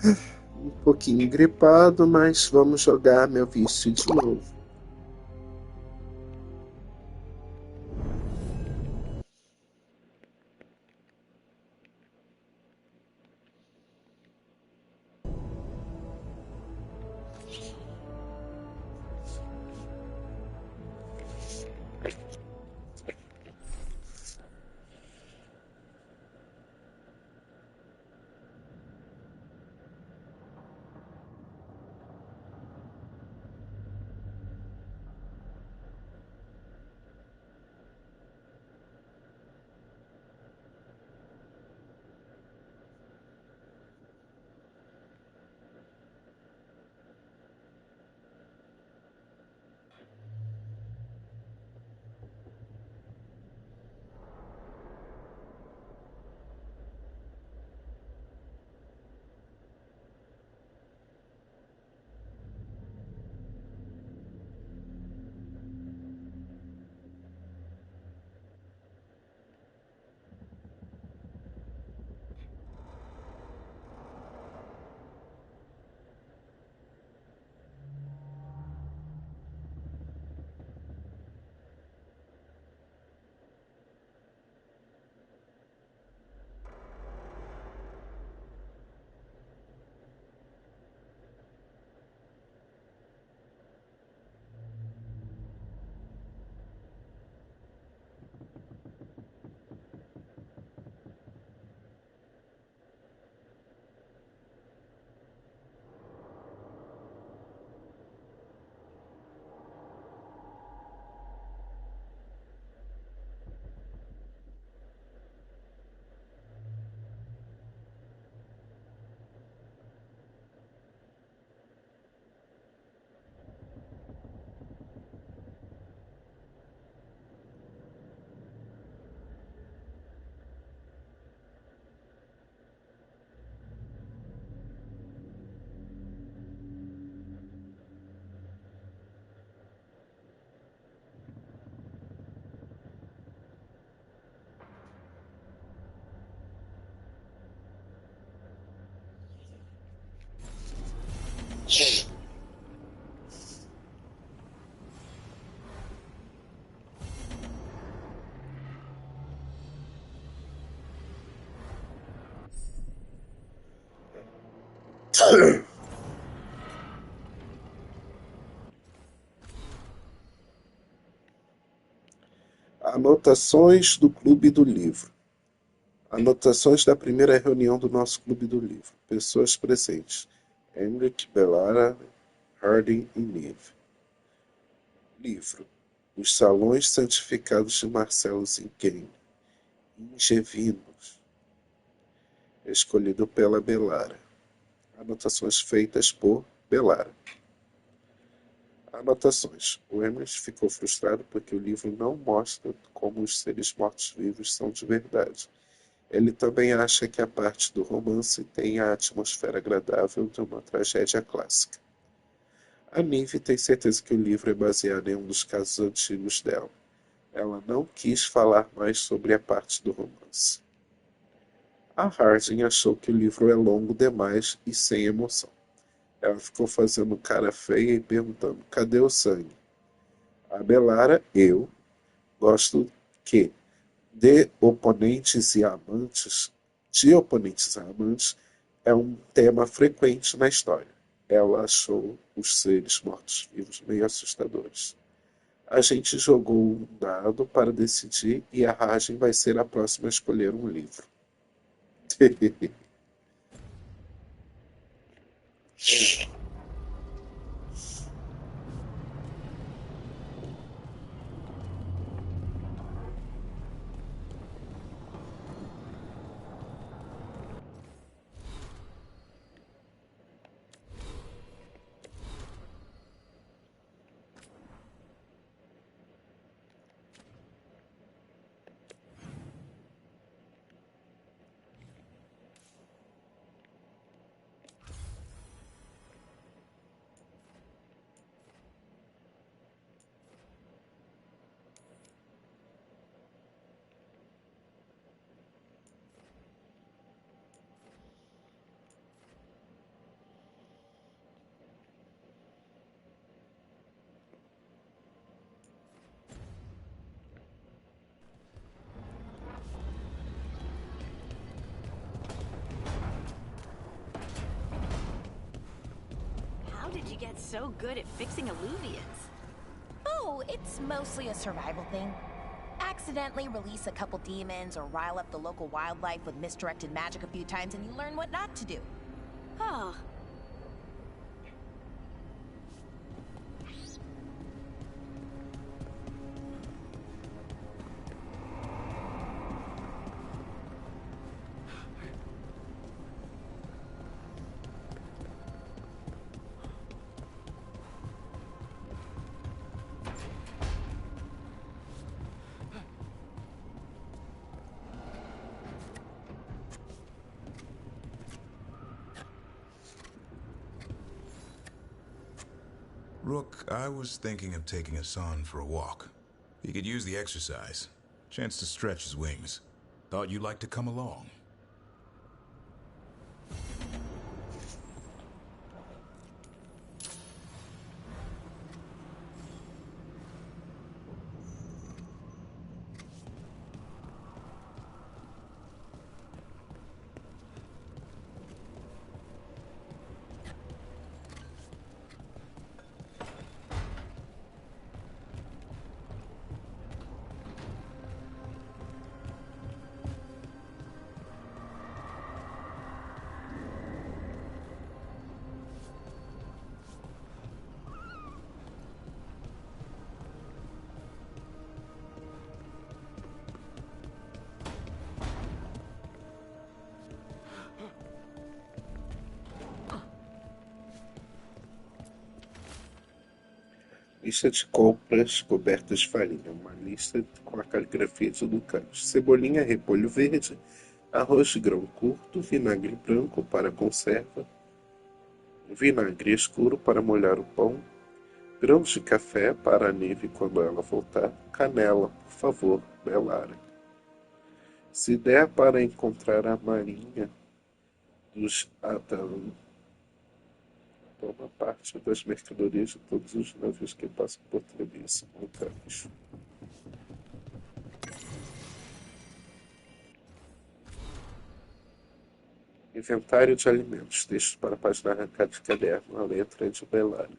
Um pouquinho gripado, mas vamos jogar meu vício de novo. Anotações do Clube do Livro. Anotações da primeira reunião do nosso Clube do Livro. Pessoas presentes. Henrik, Belara, Harding e Neve. Livro. Os Salões Santificados de Marcelo Zinquem. Ingevinos. Escolhido pela Belara. Anotações feitas por Belara. Anotações. O Ernest ficou frustrado porque o livro não mostra como os seres mortos-vivos são de verdade. Ele também acha que a parte do romance tem a atmosfera agradável de uma tragédia clássica. A Nive tem certeza que o livro é baseado em um dos casos antigos dela. Ela não quis falar mais sobre a parte do romance. A Harding achou que o livro é longo demais e sem emoção. Ela ficou fazendo cara feia e perguntando: cadê o sangue? A Belara, eu, gosto que de oponentes a amantes, é um tema frequente na história. Ela achou os seres mortos-vivos meio assustadores. A gente jogou um dado para decidir e a Ragem vai ser a próxima a escolher um livro. so good at fixing alluvions? Oh, it's mostly a survival thing. Accidentally release a couple demons or rile up the local wildlife with misdirected magic a few times and you learn what not to do. Oh. Rook, I was thinking of taking Hassan for a walk. He could use the exercise. Chance to stretch his wings. Thought you'd like to come along. Lista de compras cobertas de farinha. Uma lista com a caligrafia de Lucas. Cebolinha, repolho verde, arroz de grão curto, vinagre branco para conserva, vinagre escuro para molhar o pão, grãos de café para a neve quando ela voltar, canela, por favor, Belara. Se der para encontrar a marinha dos Adalan, toma parte das mercadorias de todos os navios que passam por travessia montanhas. Inventário de alimentos. Texto para a página arrancada de caderno. A letra de Belara.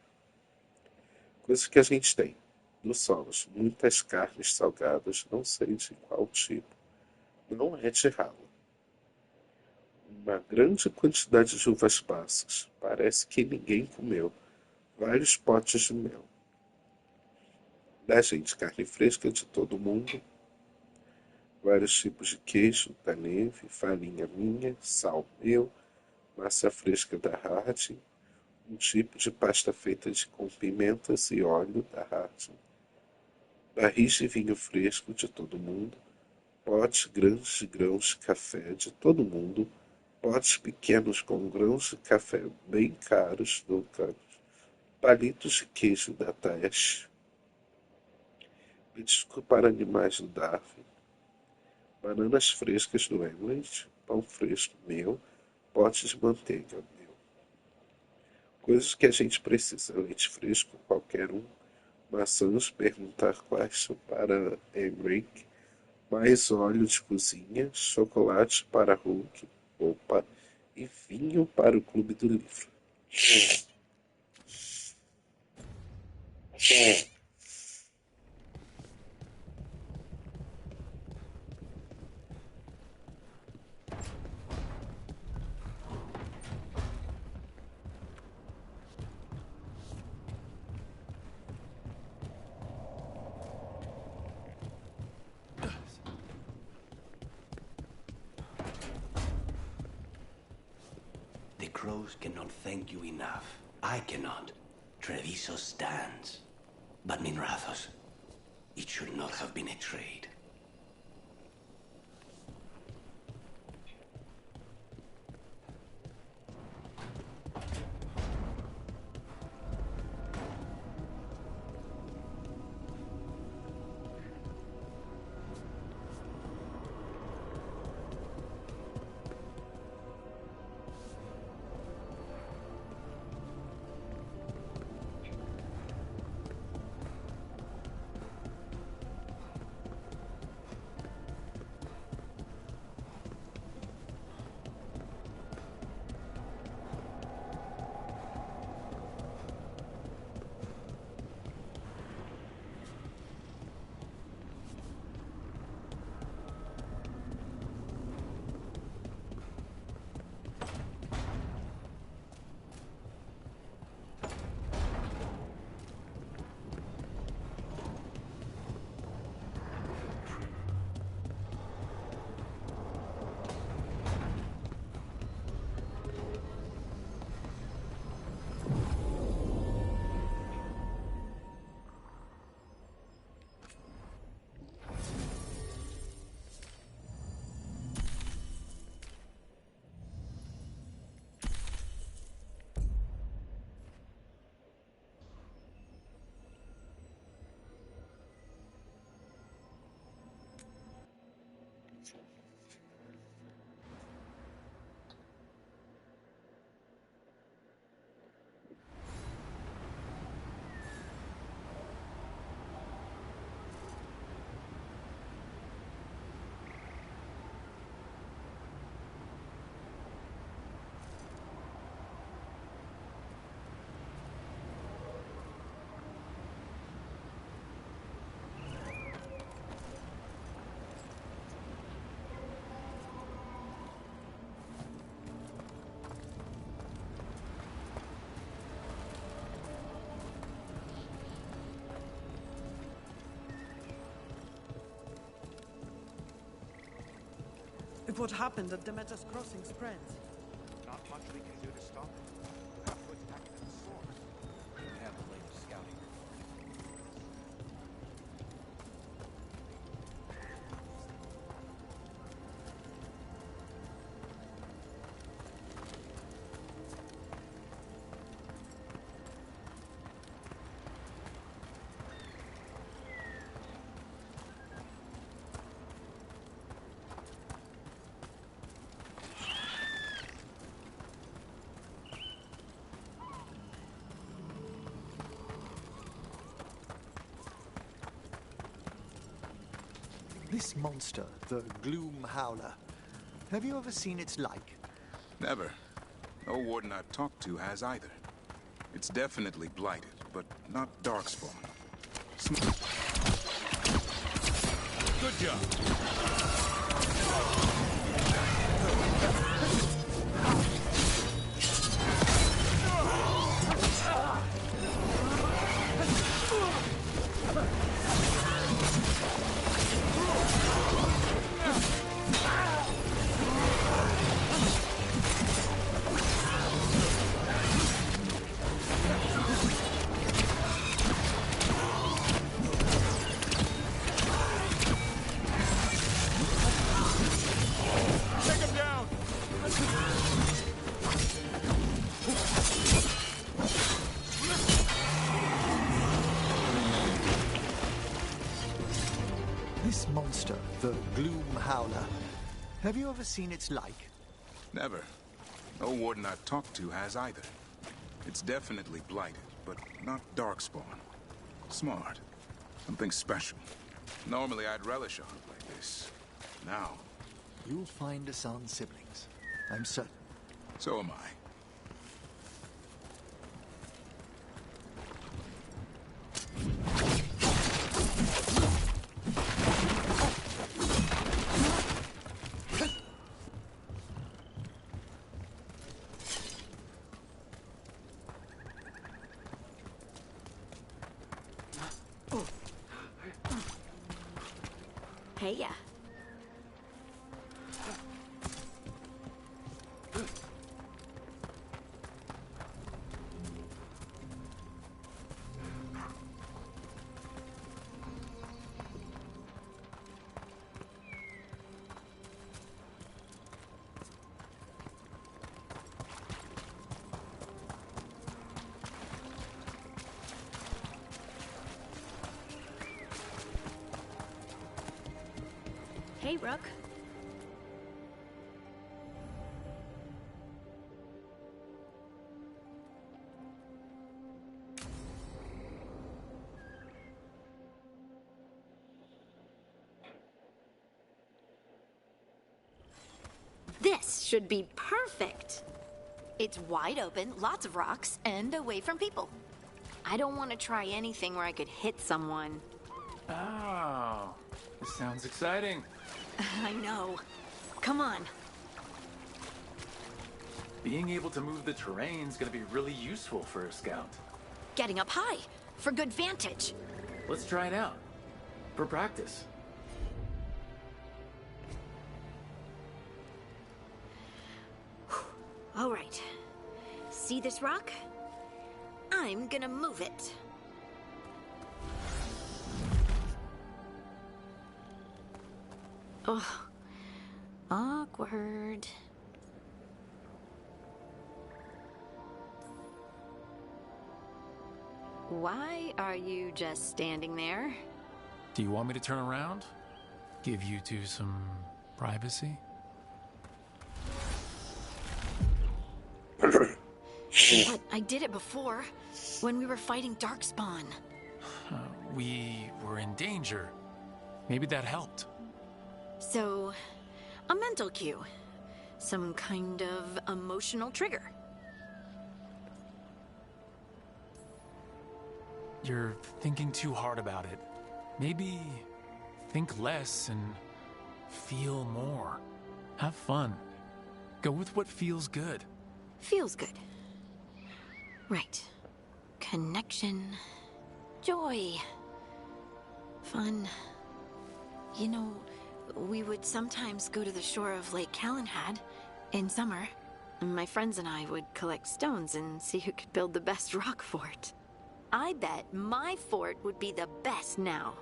Coisas que a gente tem. Dos solos. Muitas carnes salgadas. Não sei de qual tipo. Não é de ralo. Uma grande quantidade de uvas passas. Parece que ninguém comeu. Vários potes de mel. Da gente, carne fresca de todo mundo. Vários tipos de queijo da neve, farinha minha, sal meu, massa fresca da Harding, um tipo de pasta feita com pimentas e óleo da Harding, barris de vinho fresco de todo mundo, potes grandes de grãos de café de todo mundo, potes pequenos com grãos de café bem caros do canto, palitos de queijo da Tash, petisco para animais do Darwin, bananas frescas do Emlet, pão fresco meu, potes de manteiga meu. Coisas que a gente precisa: leite fresco, qualquer um, maçãs, perguntar quais para Emric, mais óleo de cozinha, chocolate para Hulk, opa, e vinho para o clube do livro. The crows cannot thank you enough. I cannot. Treviso stands. But Minrathos, it should not have been a trade. of what happened at Demeter's Crossing spreads. Not much we can do to stop it. We'll have to attack it at the source. We have the latest scouting report. This monster, the Gloom Howler, have you ever seen its like? Never. No warden I've talked to has either. It's definitely blighted, but not darkspawn. Good job. This monster, the Gloom Howler, have you ever seen its like? Never. No warden I've talked to has either. It's definitely blighted, but not darkspawn. Smart. Something special. Normally I'd relish a hunt like this. Now, You'll find Asan siblings, I'm certain. so am I. Hey, yeah. Hey, Rook. This should be perfect. It's wide open, lots of rocks, and away from people. I don't want to try anything where I could hit someone. Oh, this sounds exciting. I know. Come on. Being able to move the terrain's gonna be really useful for a scout. Getting up high for good vantage. Let's try it out. For practice. All right. See this rock? I'm gonna move it. Ugh. Awkward. Why are you just standing there? Do you want me to turn around? Give you two some privacy? But I did it before, when we were fighting Darkspawn. We were in danger. Maybe that helped. So, a mental cue. Some kind of emotional trigger. You're thinking too hard about it. Maybe think less and feel more. Have fun. Go with what feels good. Feels good. Right. Connection. Joy. Fun. You know, we would sometimes go to the shore of Lake Calenhad in summer. My friends and I would collect stones and see who could build the best rock fort. I bet my fort would be the best now.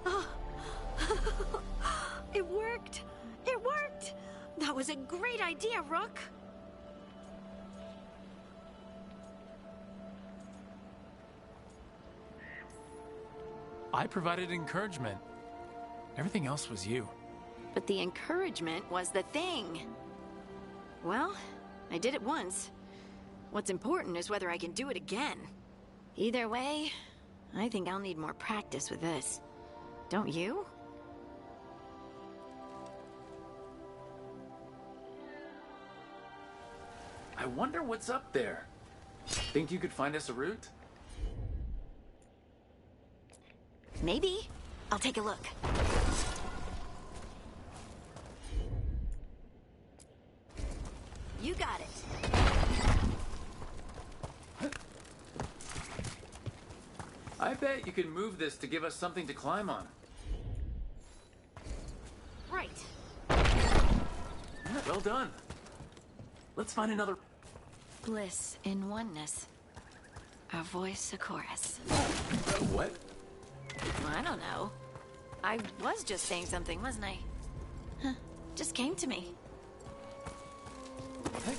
Oh. It worked! It worked! That was a great idea, Rook! I provided encouragement. Everything else was you. But the encouragement was the thing. Well, I did it once. What's important is whether I can do it again. Either way, I think I'll need more practice with this. Don't you? I wonder what's up there. Think you could find us a route? Maybe. I'll take a look. You got it. I bet you can move this to give us something to climb on. Right. Well done. Let's find another... Bliss in oneness. A voice, a chorus. What? I don't know. I was just saying something, wasn't I? Huh. Just came to me. Hey.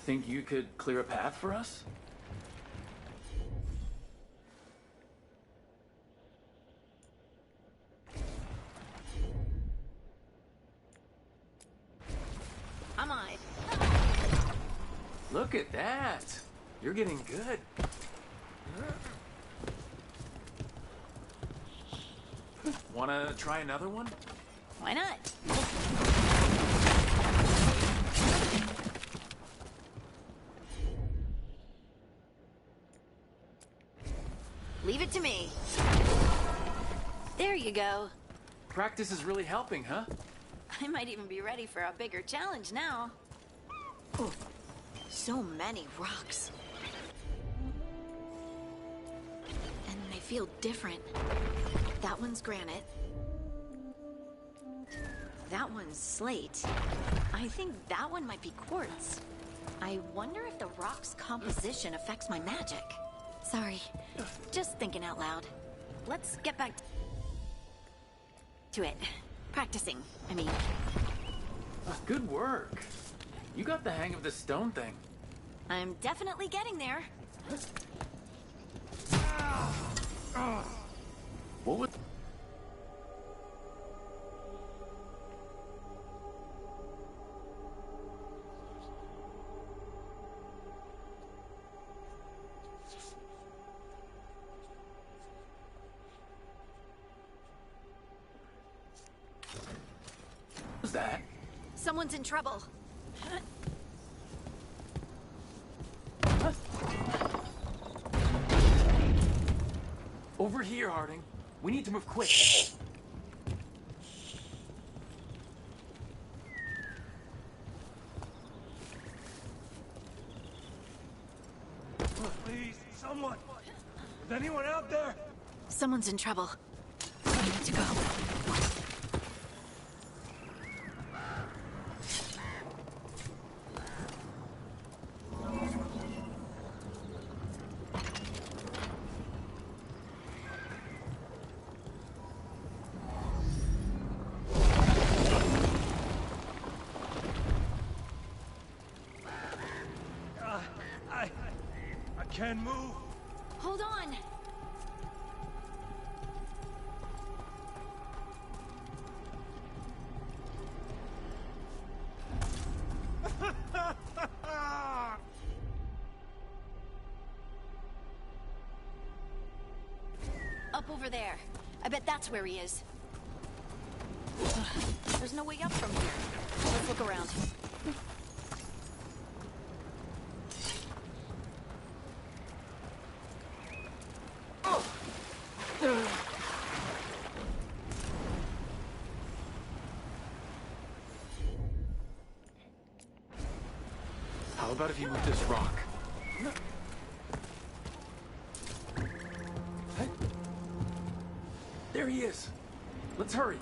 Think you could clear a path for us? I'm on it. Look at that! You're getting good. Wanna try another one? Why not? Leave it to me. There you go. Practice is really helping, huh? I might even be ready for a bigger challenge now. Oh, so many rocks. And they feel different. That one's granite. That one's slate. I think that one might be quartz. I wonder if the rock's composition affects my magic. Sorry, just thinking out loud. Let's get back to it. Practicing, I mean. Good work. You got the hang of this stone thing. I'm definitely getting there. What was... that? Someone's in trouble. Over here, Harding. We need to move quick. Please, someone! Is anyone out there? Someone's in trouble. I need to go. I can't move. Hold on. Up over there. I bet that's where he is. There's no way up from here. Let's look around. How about if you move this rock? There he is. Let's hurry.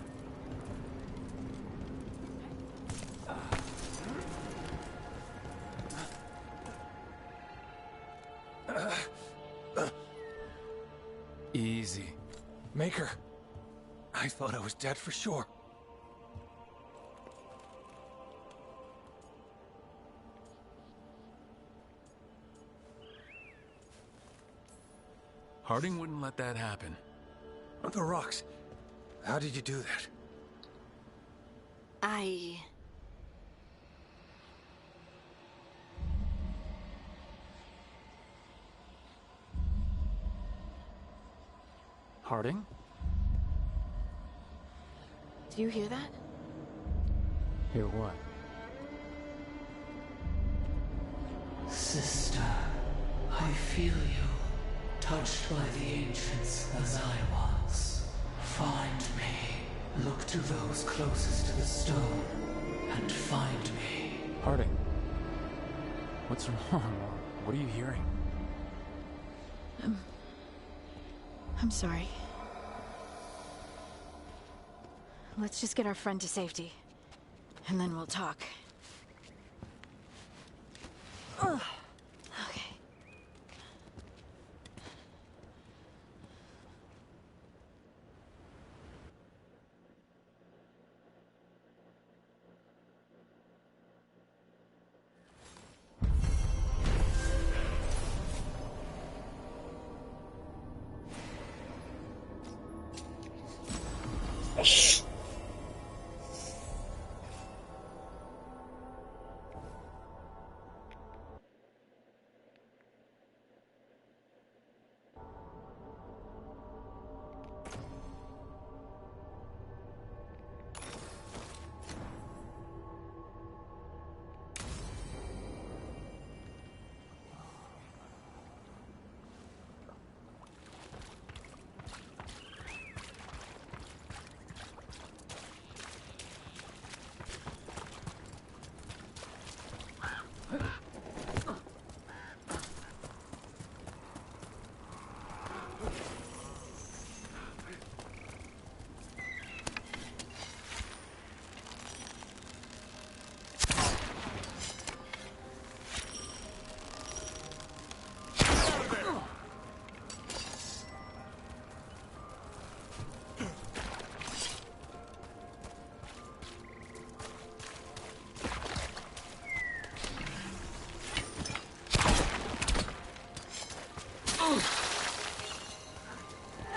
Easy. Maker, I thought I was dead for sure. Harding wouldn't let that happen. The rocks. How did you do that? Harding? Do you hear that? Hear what? Sister, I feel you, touched by the ancients as I was. Find me. Look to those closest to the stone, and find me. Harding. What's wrong? What are you hearing? I'm sorry. Let's just get our friend to safety, and then we'll talk. Ugh. Okay.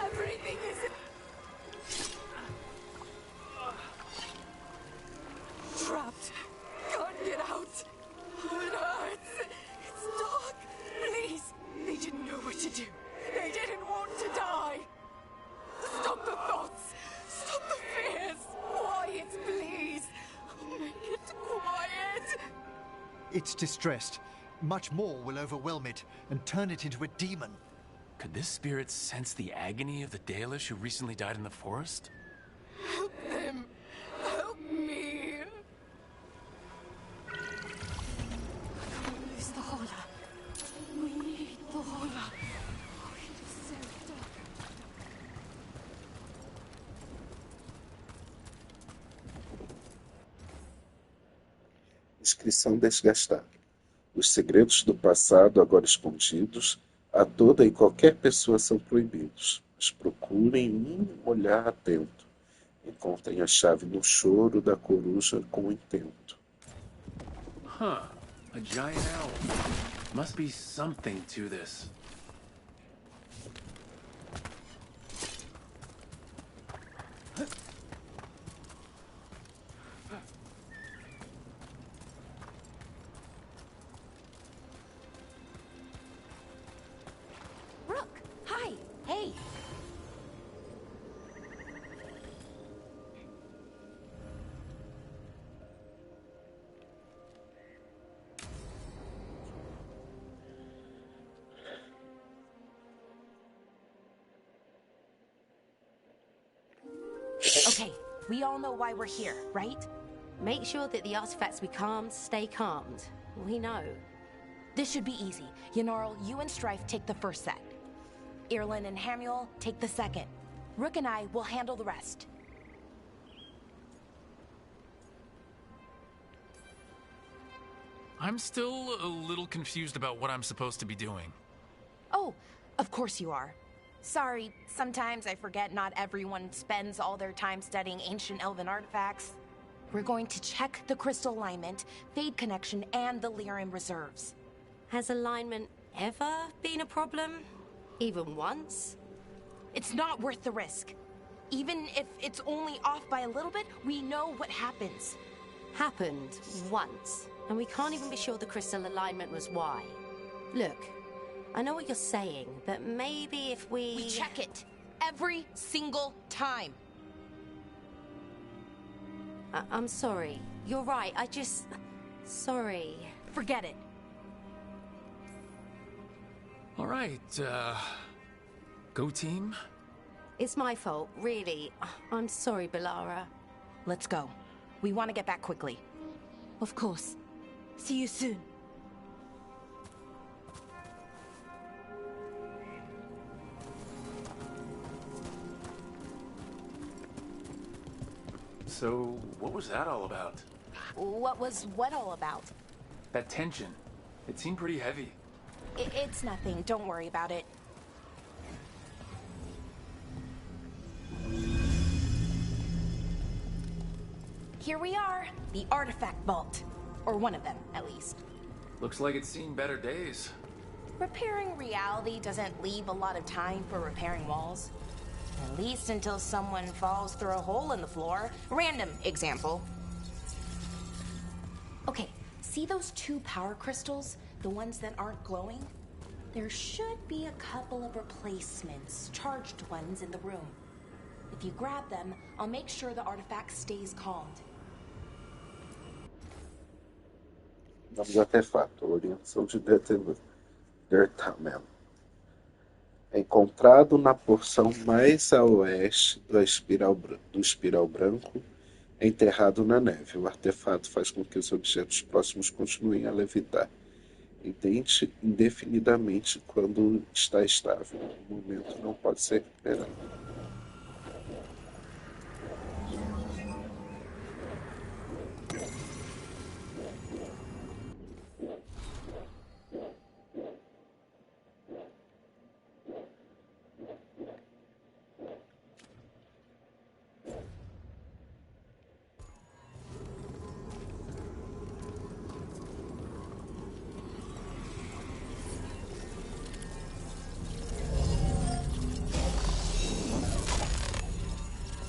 Everything is trapped. Can't get out. It hurts. It's dark. Please. They didn't know what to do. They didn't want to die. Stop the thoughts. Stop the fears. Quiet, please. Make it quiet. It's distressed. Much more will overwhelm it and turn it into a demon. Could this spirit sense the agony of the Dalish who recently died in the forest? Help them. Help me. Release the Hola. We need the Hola. It is so dark. Inscrição desgastada. Os segredos do passado, agora escondidos, a toda e qualquer pessoa são proibidos. Mas procurem um olhar atento. Encontrem a chave no choro da coruja com intento. Huh. A giant owl. Must be something to this. Rook, hi. Hey. Okay, we all know why we're here, right? Make sure that the artifacts we calmed stay calmed. We know. This should be easy. Yanarl, you and Strife take the first set. Irlin and Hamuel take the second. Rook and I will handle the rest. I'm still a little confused about what I'm supposed to be doing. Oh, of course you are. Sorry, sometimes I forget not everyone spends all their time studying ancient elven artifacts. We're going to check the crystal alignment, fade connection, and the lyrium reserves. Has alignment ever been a problem? Even once? It's not worth the risk. Even if it's only off by a little bit, we know what happens. Happened once, and we can't even be sure the crystal alignment was why. Look, I know what you're saying, but maybe if we... We check it every single time. I'm sorry. You're right, Sorry. Forget it. All right, go team. It's my fault, really. I'm sorry, Belara. Let's go. We want to get back quickly. Of course. See you soon. So, what was that all about? What was what all about? That tension. It seemed pretty heavy. It's nothing. Don't worry about it. Here we are. The artifact vault. Or one of them, at least. Looks like it's seen better days. Repairing reality doesn't leave a lot of time for repairing walls. At least until someone falls through a hole in the floor. Random example. Okay, see those 2 power crystals? The ones that aren't glowing? There should be a couple of replacements, charged ones in the room. If you grab them, I'll make sure the artifact stays calmed. Nome do artefato, orientação de Dertamen. Encontrado na porção mais a oeste do espiral branco, enterrado na neve. O artefato faz com que os objetos próximos continuem a levitar indefinidamente quando está estável. O momento não pode ser recuperado.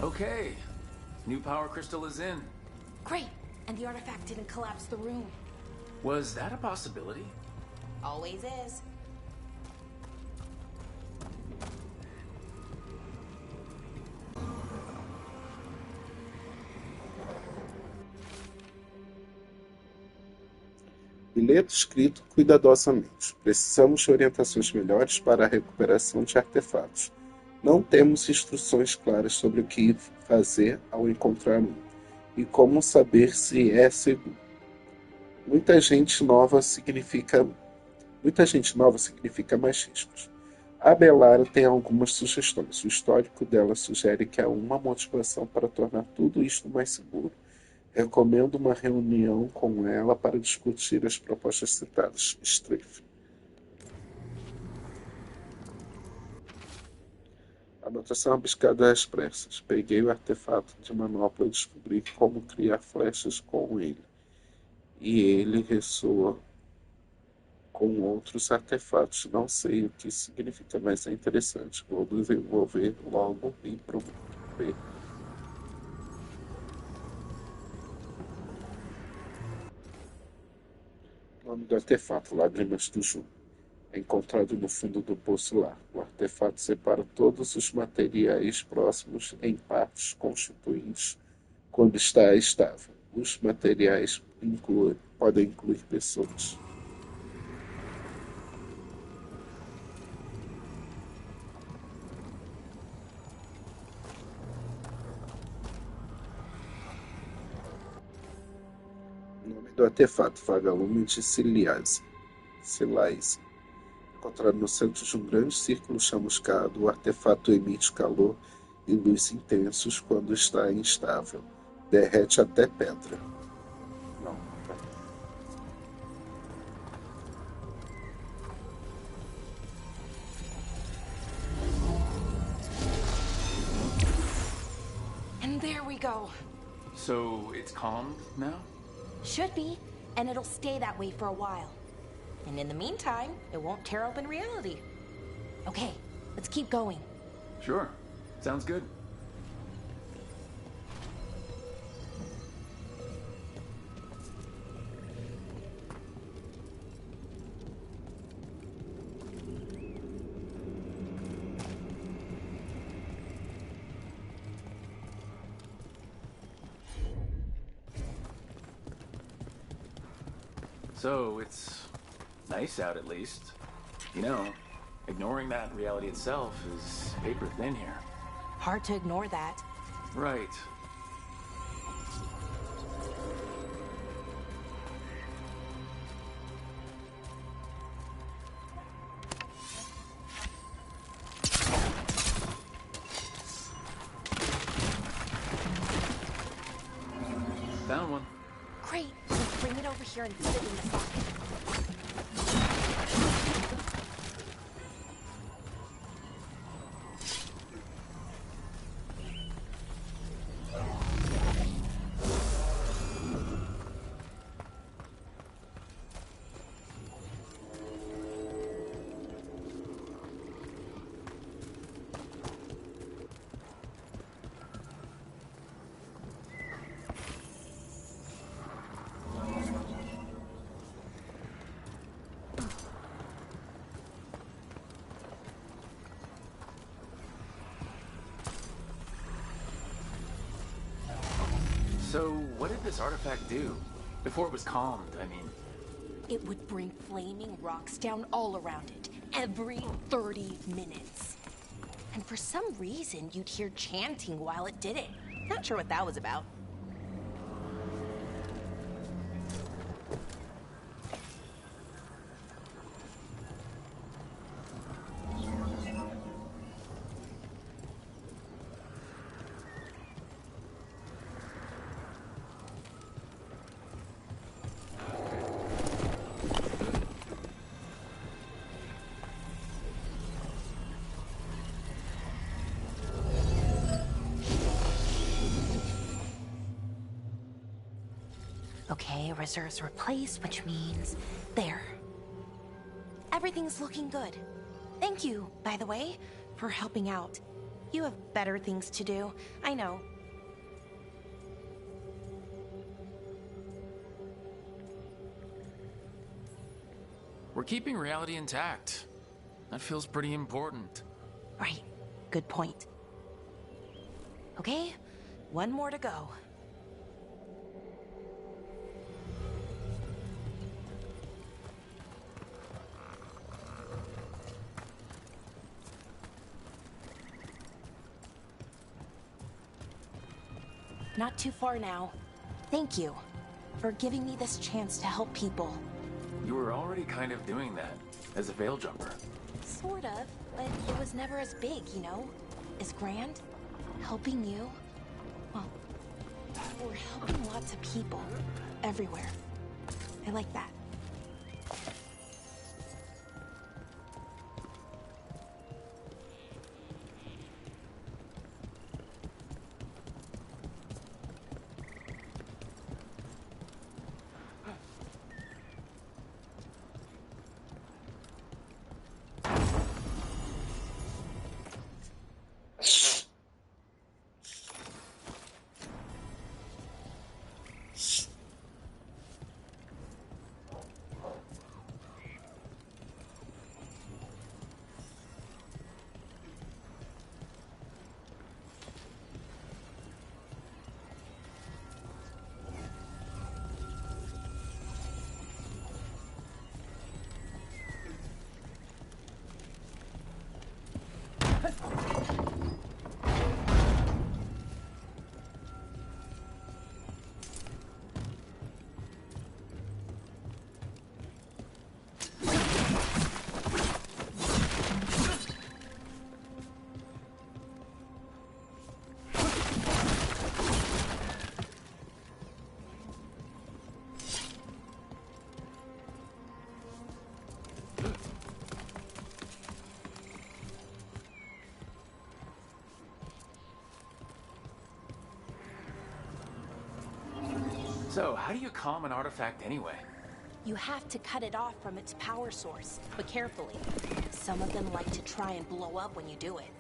Okay, new power crystal is in. Great, and the artifact didn't collapse the room. Was that a possibility? Always is. Bilhete escrito cuidadosamente. Precisamos de orientações melhores para a recuperação de artefatos. Não temos instruções claras sobre o que fazer ao encontrar um, e como saber se é seguro. Muita gente nova significa mais riscos. A Belara tem algumas sugestões. O histórico dela sugere que há uma motivação para tornar tudo isto mais seguro. Recomendo uma reunião com ela para discutir as propostas citadas. Strafe. Anotação rabiscada às pressas. Peguei o artefato de manopla e descobri como criar flechas com ele. E ele ressoa com outros artefatos. Não sei o que significa, mas é interessante. Vou desenvolver logo e promover. Nome do artefato: Lágrimas do Júnior. Encontrado no fundo do poço lá. O artefato separa todos os materiais próximos em partes constituintes quando está estável. Os materiais podem incluir pessoas. Nome do artefato: Vagalume de Ciliase. Silaise. Encontrado no centro de um grande círculo chamuscado, o artefato emite calor e luz intensos quando está instável. Derrete até pedra. Não. And there we go. So it's calmed now? Should be, and it'll stay that way for a while. And in the meantime, it won't tear open reality. Okay, let's keep going. Sure. Sounds good. So, it's nice out at least. You know, ignoring that reality itself is paper thin here. Hard to ignore that. Right. Found one. Great, let's bring it over here and put it in the socket. So, what did this artifact do? Before it was calmed, I mean. It would bring flaming rocks down all around it, every 30 minutes. And for some reason, you'd hear chanting while it did it. Not sure what that was about. Okay, reserves replaced, which means there. Everything's looking good. Thank you, by the way, for helping out. You have better things to do, I know. We're keeping reality intact. That feels pretty important. Right, good point. Okay, one more to go. Not too far now. Thank you for giving me this chance to help people. You were already kind of doing that as a veil jumper. Sort of, but it was never as big, you know? As grand. Helping you. Well, we're helping lots of people. Everywhere. I like that. So, how do you calm an artifact anyway? You have to cut it off from its power source, but carefully. Some of them like to try and blow up when you do it.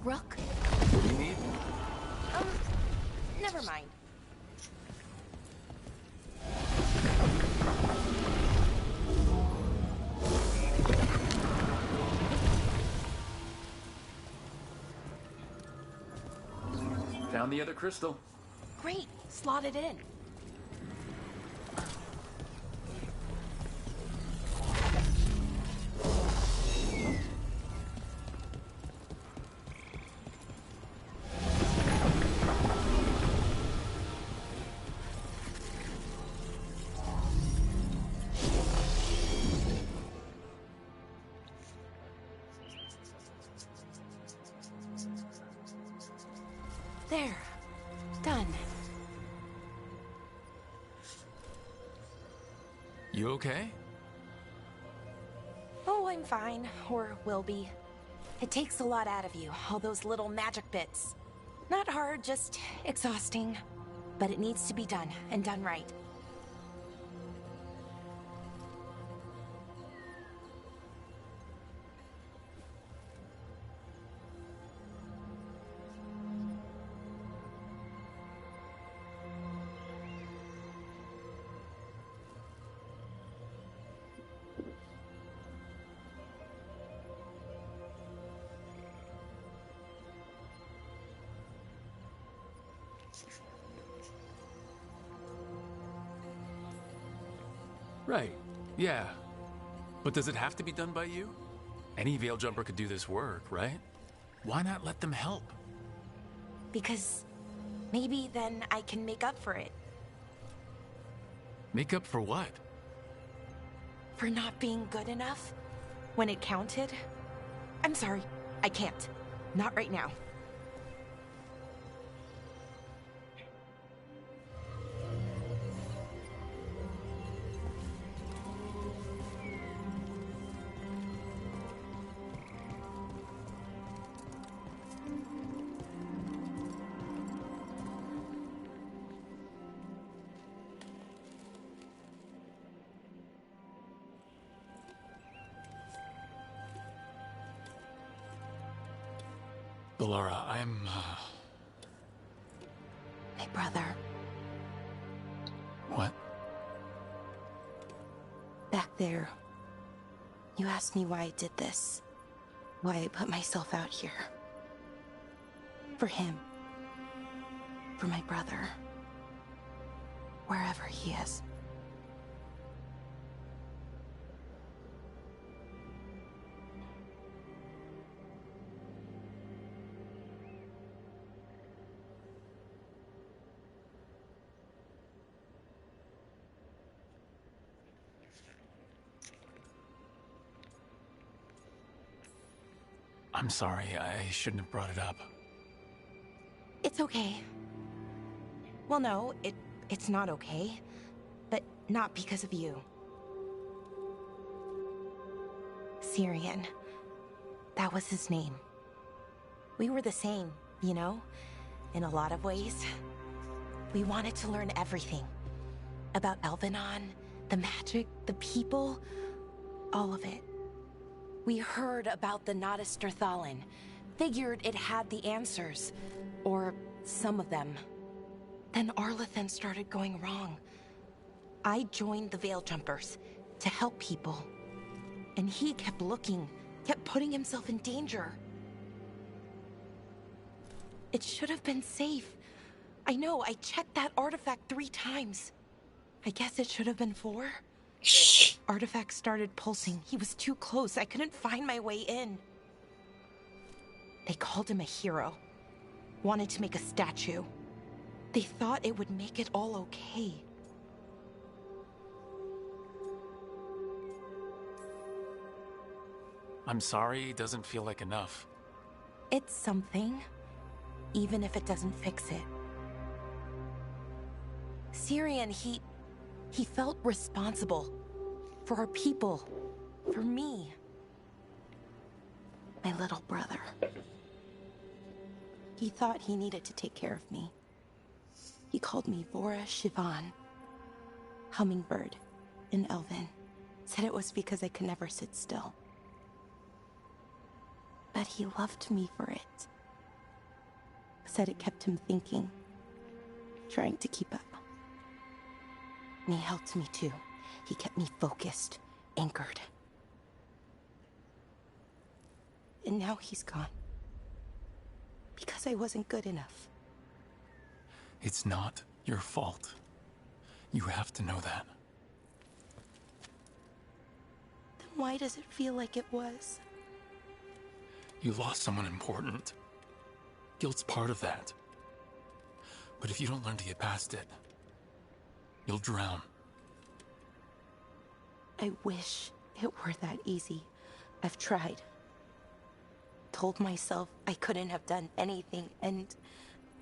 Rook? What do you need? Never mind. Found the other crystal. Great. Slot it in. There. Done. You okay? Oh, I'm fine. Or will be. It takes a lot out of you, all those little magic bits. Not hard, just exhausting. But it needs to be done, and done right. Right. Yeah. But does it have to be done by you? Any veil jumper could do this work, right? Why not let them help? Because maybe then I can make up for it. Make up for what? For not being good enough when it counted. I'm sorry, I can't. Not right now. Laura, I'm, My brother. What? Back there. You asked me why I did this. Why I put myself out here. For him. For my brother. Wherever he is. I'm sorry, I shouldn't have brought it up. It's okay. Well, no, it's not okay. But not because of you. Syrian. That was his name. We were the same, you know? In a lot of ways. We wanted to learn everything. About Elvenon, the magic, the people, all of it. We heard about the Notisterthalin. Figured it had the answers. Or some of them. Then Arlathan started going wrong. I joined the Veil Jumpers to help people. And he kept looking, kept putting himself in danger. It should have been safe. I know, I checked that artifact 3 times. I guess it should have been 4. Artifact started pulsing. He was too close. I couldn't find my way in. They called him a hero. Wanted to make a statue. They thought it would make it all okay. I'm sorry, it doesn't feel like enough. It's something, even if it doesn't fix it. Syrian, he felt responsible. For our people. For me. My little brother. He thought he needed to take care of me. He called me Vora Shivan. Hummingbird in Elven. Said it was because I could never sit still. But he loved me for it. Said it kept him thinking. Trying to keep up. And he helped me too. He kept me focused, anchored. And now he's gone. Because I wasn't good enough. It's not your fault. You have to know that. Then why does it feel like it was? You lost someone important. Guilt's part of that. But if you don't learn to get past it, you'll drown. I wish it were that easy. I've tried. Told myself I couldn't have done anything, and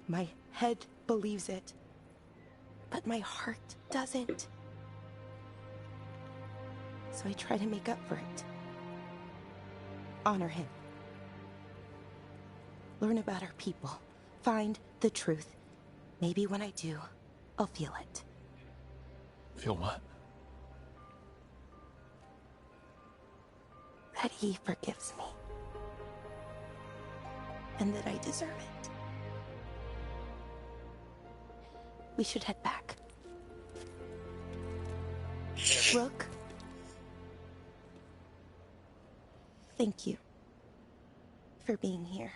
My head believes it, but my heart doesn't. So I try to make up for it. Honor him. Learn about our people. Find the truth. Maybe when I do, I'll feel it. Feel what? That he forgives me. And that I deserve it. We should head back. Rook? Thank you for being here.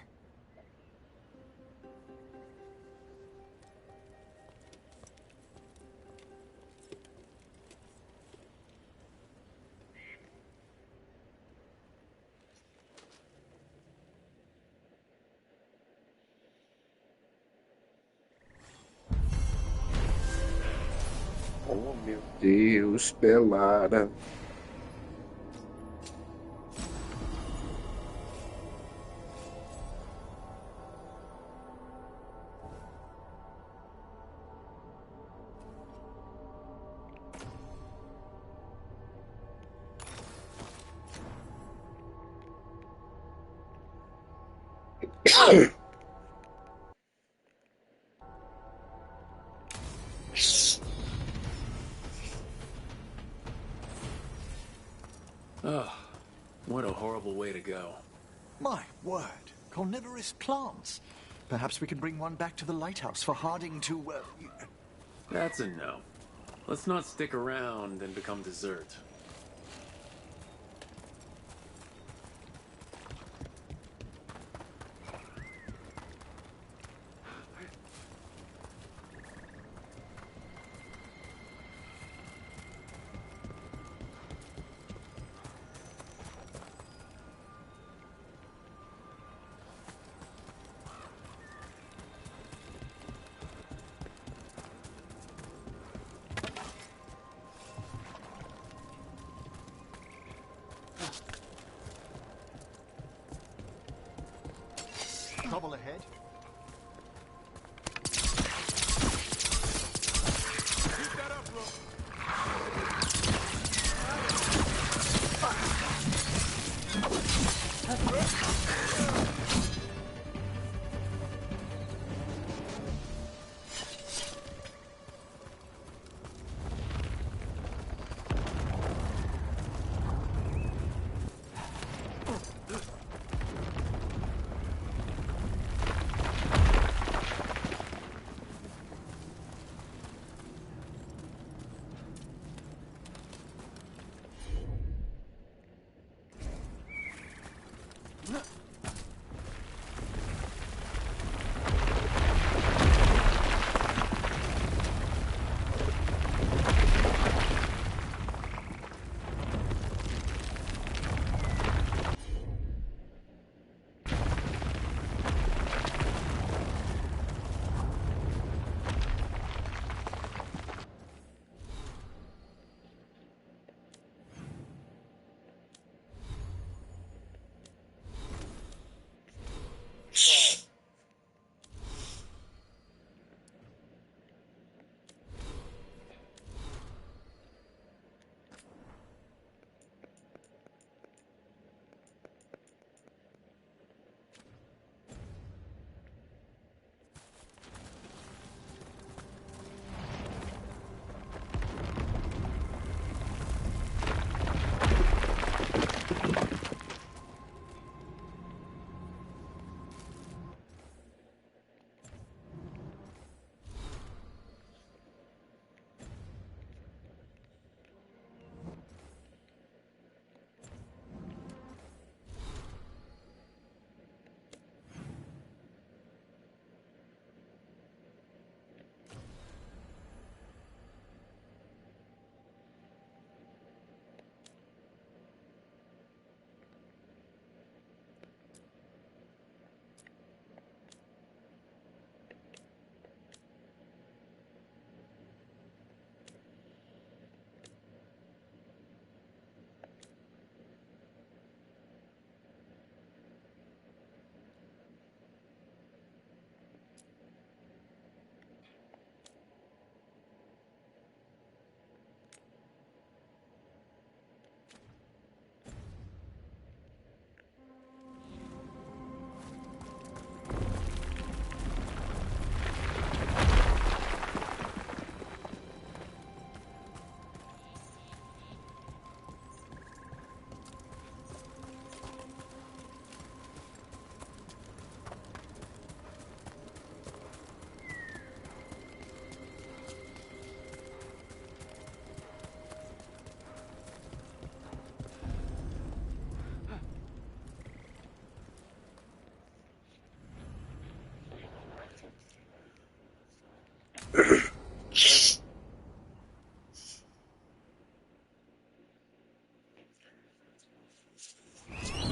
Oh meu Deus, Belara. Oh, what a horrible way to go. My word, carnivorous plants. Perhaps we can bring one back to the lighthouse for Harding to, That's a no. Let's not stick around and become dessert. trouble ahead. Keep that up, Rook.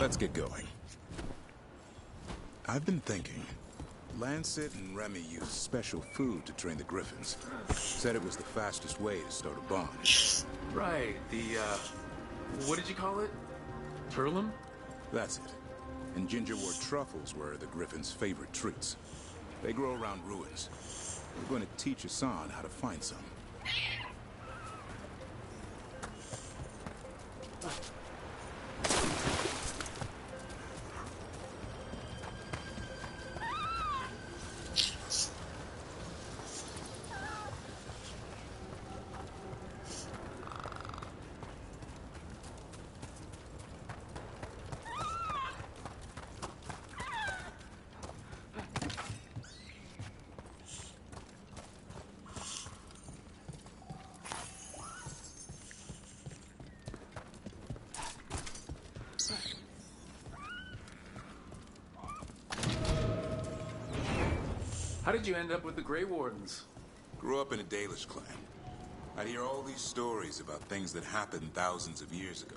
Let's get going. I've been thinking. Lancet and Remy used special food to train the griffins. Said it was the fastest way to start a bond. Right, what did you call it? Turlum? That's it. And gingerwort truffles were the griffins' favorite treats. They grow around ruins. We're going to teach Hassan how to find some. How did you end up with the Grey Wardens? Grew up in a Dalish clan. I'd hear all these stories about things that happened thousands of years ago.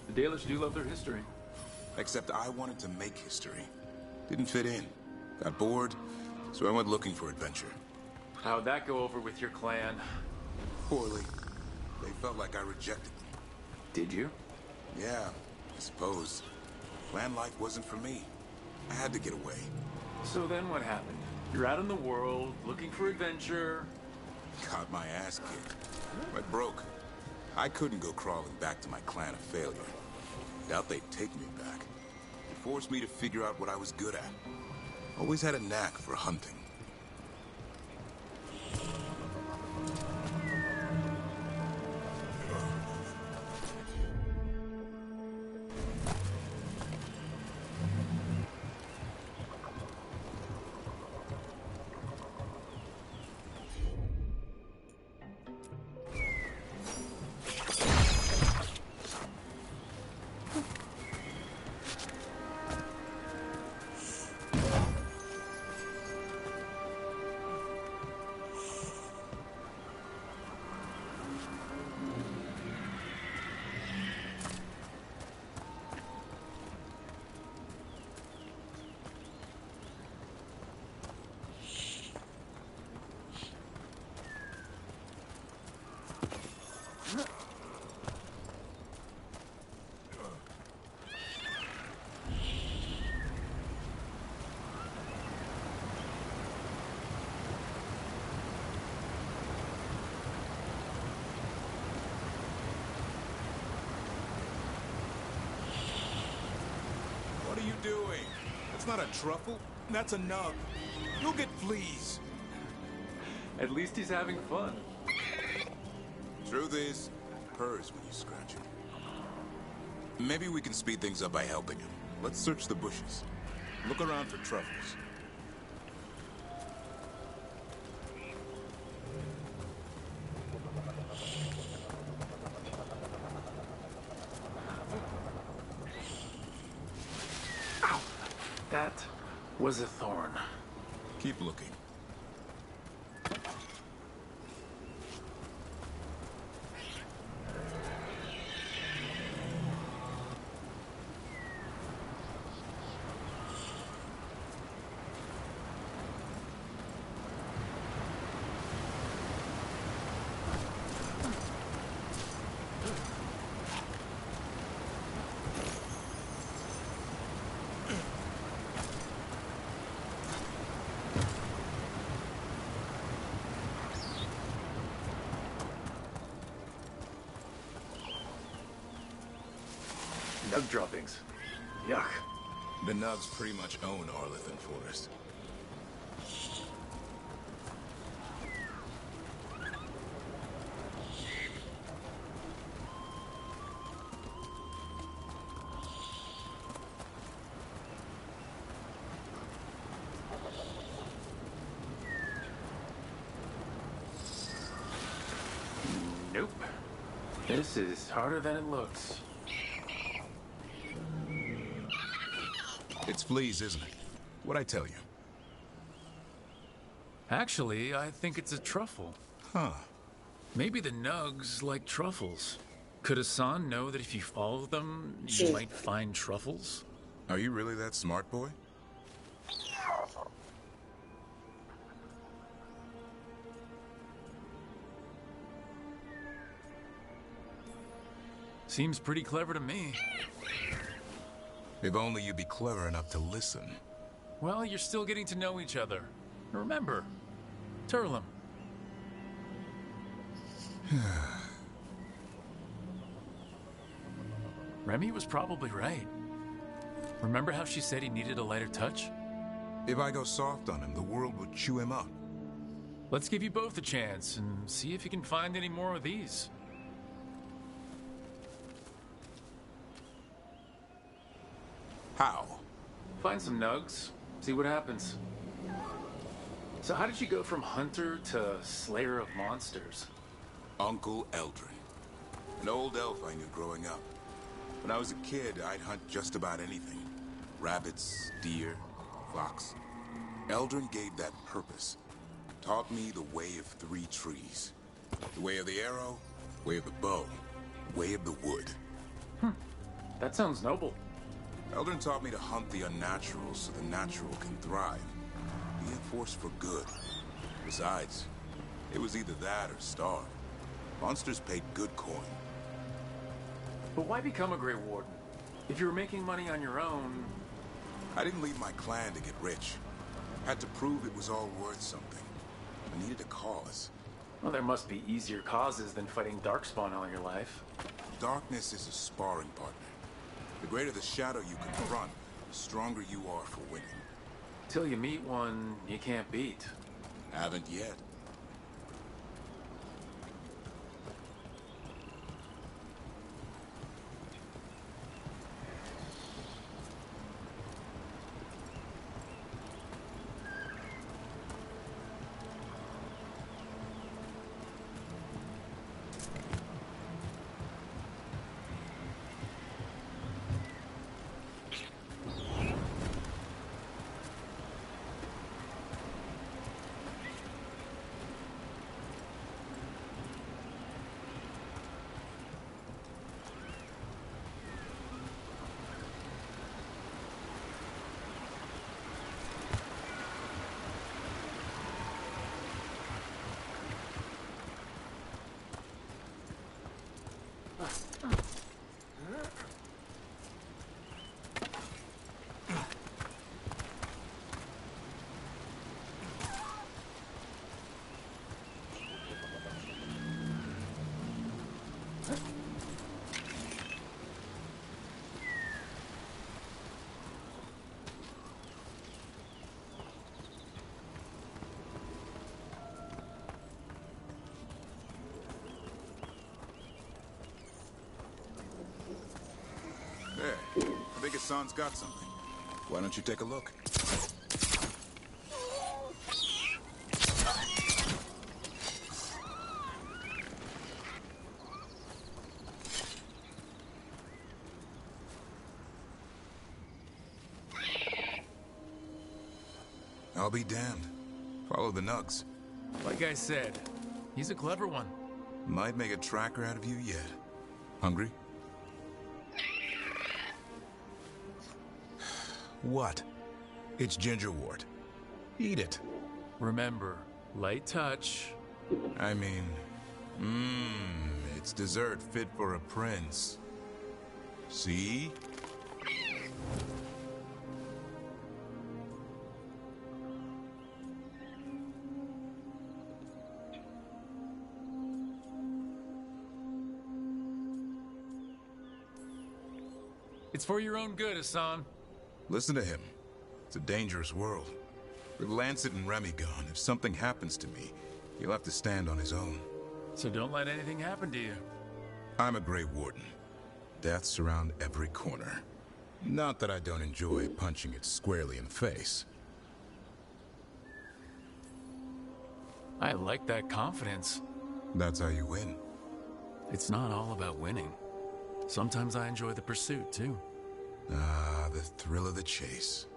The Dalish do love their history. Except I wanted to make history. Didn't fit in. Got bored, so I went looking for adventure. How'd that go over with your clan? Poorly. They felt like I rejected them. Did you? Yeah, I suppose. Clan life wasn't for me. I had to get away. So then what happened? You're out in the world, looking for adventure. Got my ass kicked. Went broke. I couldn't go crawling back to my clan a failure. Doubt they'd take me back. It forced me to figure out what I was good at. Always had a knack for hunting. What are you doing? That's not a truffle. That's a nub. You'll get fleas. At least he's having fun. Truth is, it purrs when you scratch him. Maybe we can speed things up by helping him. Let's search the bushes. Look around for truffles. Ow! That was a thorn. Keep looking. Nug droppings. Yuck. The Nugs pretty much own Arlithan Forest. Nope. This is harder than it looks. It's fleas, isn't it? What'd I tell you? Actually, I think it's a truffle. Huh. Maybe the Nugs like truffles. Could Hassan know that if you follow them, you might find truffles? Are you really that smart, boy? Seems pretty clever to me. If only you'd be clever enough to listen. Well, you're still getting to know each other. Remember, Turlum. Remy was probably right. Remember how she said he needed a lighter touch? If I go soft on him, the world would chew him up. Let's give you both a chance and see if you can find any more of these. How? Find some nugs, see what happens. So how did you go from hunter to slayer of monsters? Uncle Eldrin. An old elf I knew growing up. When I was a kid, I'd hunt just about anything. Rabbits, deer, fox. Eldrin gave that purpose. Taught me the way of 3 trees. The way of the arrow, way of the bow, way of the wood. That sounds noble. Eldrin taught me to hunt the unnatural so the natural can thrive. Be a force for good. Besides, it was either that or starve. Monsters paid good coin. But why become a Grey Warden? If you were making money on your own... I didn't leave my clan to get rich. Had to prove it was all worth something. I needed a cause. Well, there must be easier causes than fighting Darkspawn all your life. Darkness is a sparring partner. The greater the shadow you confront, the stronger you are for winning. Till you meet one you can't beat. Haven't yet. There. I think Hassan's got something. Why don't you take a look? I'll be damned. Follow the nugs. Like I said, he's a clever one. Might make a tracker out of you yet. Hungry? What? It's gingerwort. Eat it. Remember, light touch. I mean, it's dessert fit for a prince. See? It's for your own good, Hassan. Listen to him. It's a dangerous world. With Lancet and Remy gone, if something happens to me, he'll have to stand on his own. So don't let anything happen to you. I'm a Grey Warden. Death's around every corner. Not that I don't enjoy punching it squarely in the face. I like that confidence. That's how you win. It's not all about winning. Sometimes I enjoy the pursuit, too. Ah, the thrill of the chase.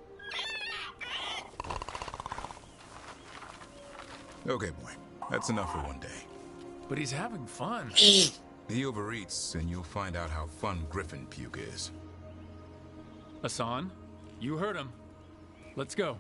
Okay, boy. That's enough for one day. But he's having fun. He overeats, and you'll find out how fun Griffin puke is. Hassan, you heard him. Let's go.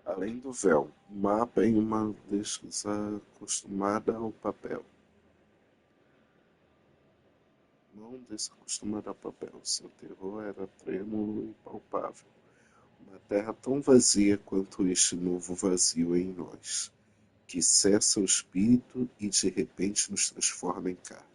Além do véu, o mapa em uma desacostumada ao papel. Não desacostumada ao papel, seu terror era trêmulo e palpável. Uma terra tão vazia quanto este novo vazio em nós, que cessa o espírito e de repente nos transforma em carne.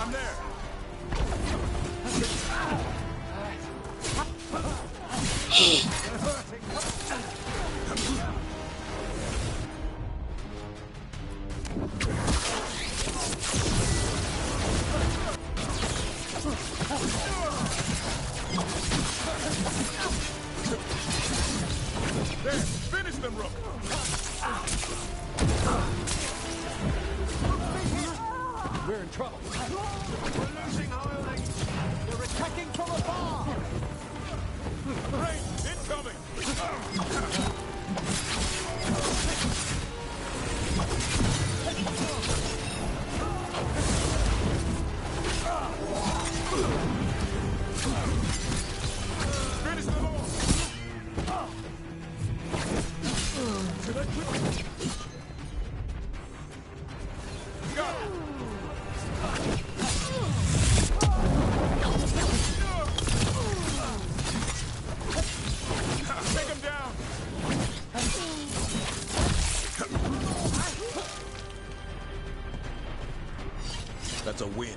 I'm there. There, finish them, Rook. We're in trouble. We're losing Hireling. They're attacking from afar. Rain, incoming. Finish them all. Take him down. That's a win.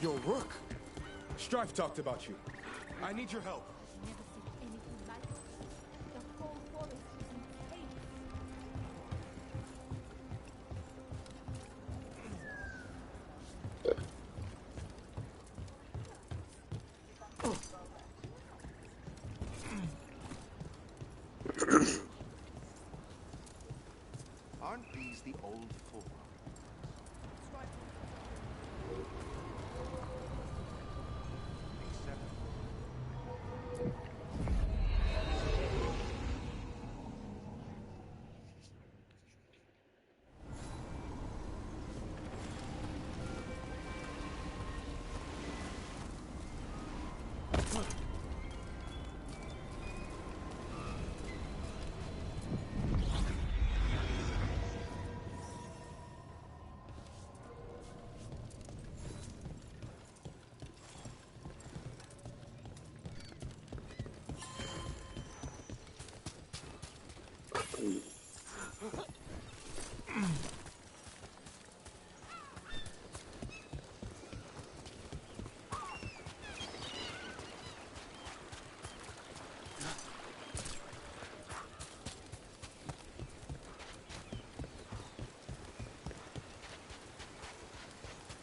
Yo, Rook! Strife talked about you. I need your help. Never seen anything like it. The whole forest is in chaos. the old form.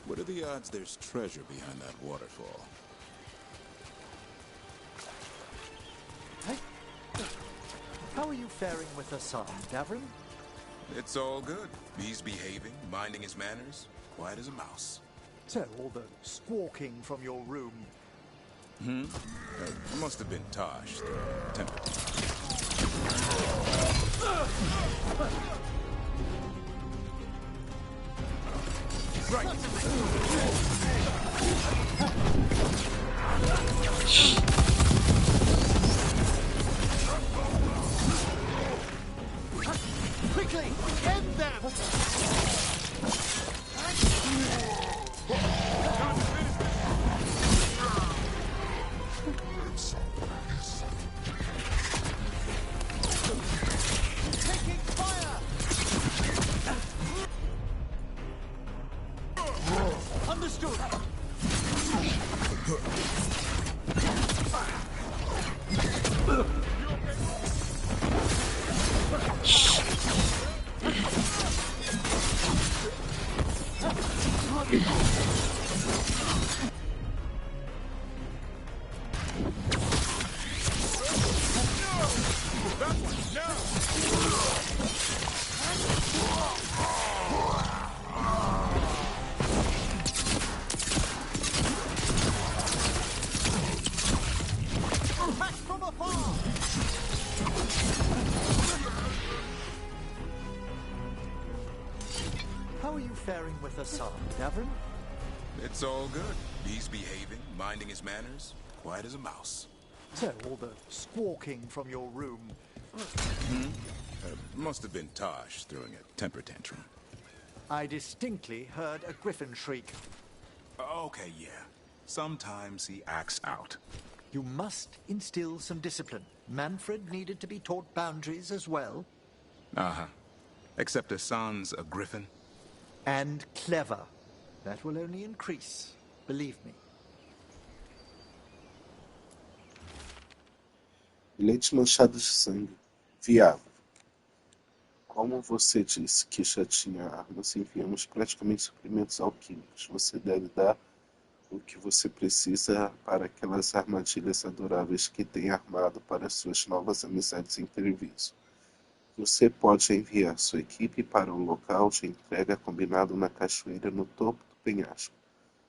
What are the odds there's treasure behind that waterfall? How are you faring with Hassan, Davrin? It's all good. He's behaving, minding his manners, quiet as a mouse. So, all the squawking from your room. Must have been Tosh, the temper. Right. Quickly, end them! Taking fire! Understood! How are you faring with Hassan, Davrin? It's all good. He's behaving, minding his manners, quiet as a mouse. So, all the squawking from your room. Must have been Tosh throwing a temper tantrum. I distinctly heard a griffin shriek. Okay, yeah. Sometimes he acts out. You must instill some discipline. Manfred needed to be taught boundaries as well. Uh-huh. Except Hassan's a griffin. And clever. That will only increase. Believe me. Bilhete manchado de sangue. Viável. Como você disse que já tinha armas, enviamos praticamente suprimentos alquímicos. Você deve dar o que você precisa para aquelas armadilhas adoráveis que tem armado para suas novas amizades em Treviso. Você pode enviar sua equipe para o local de entrega combinado na cachoeira no topo do penhasco.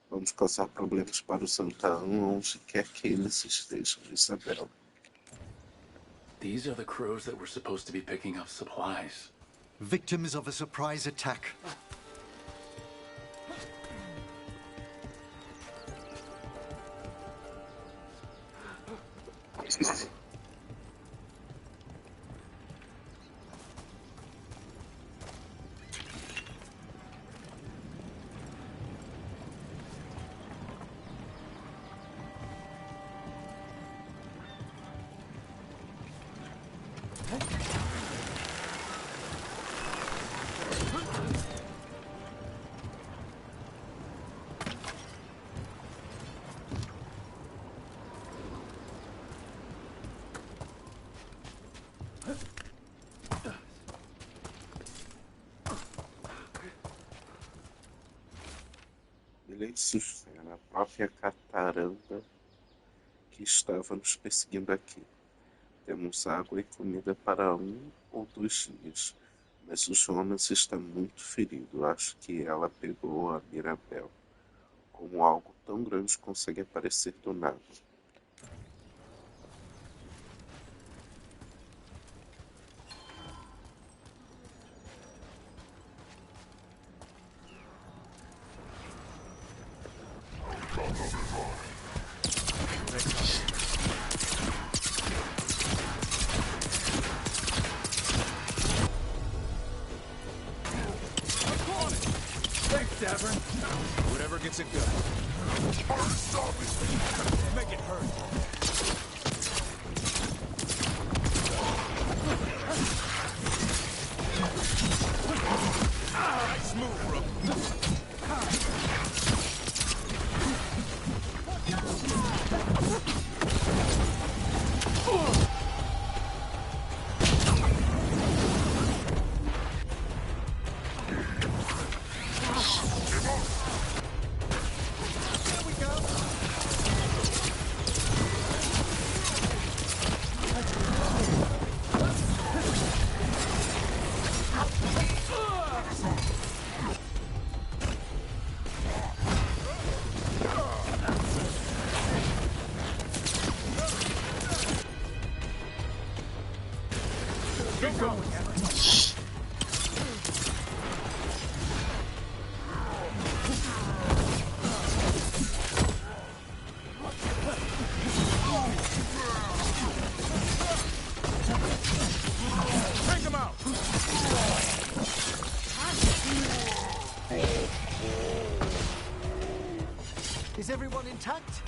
Vamos causar problemas para o Santaão onde quer que eles estejam, Isabel. These are the crows that were supposed to be picking up supplies. Victims of a surprise attack. Bilhete sugere a própria cataranda que estava nos perseguindo aqui. Temos água e comida para 1 ou 2 dias. Mas o Jonas está muito ferido. Acho que ela pegou a Mirabel. Como algo tão grande consegue aparecer do nada. Whatever gets it done. Make it hurt. Nice move, bro. Is everyone intact?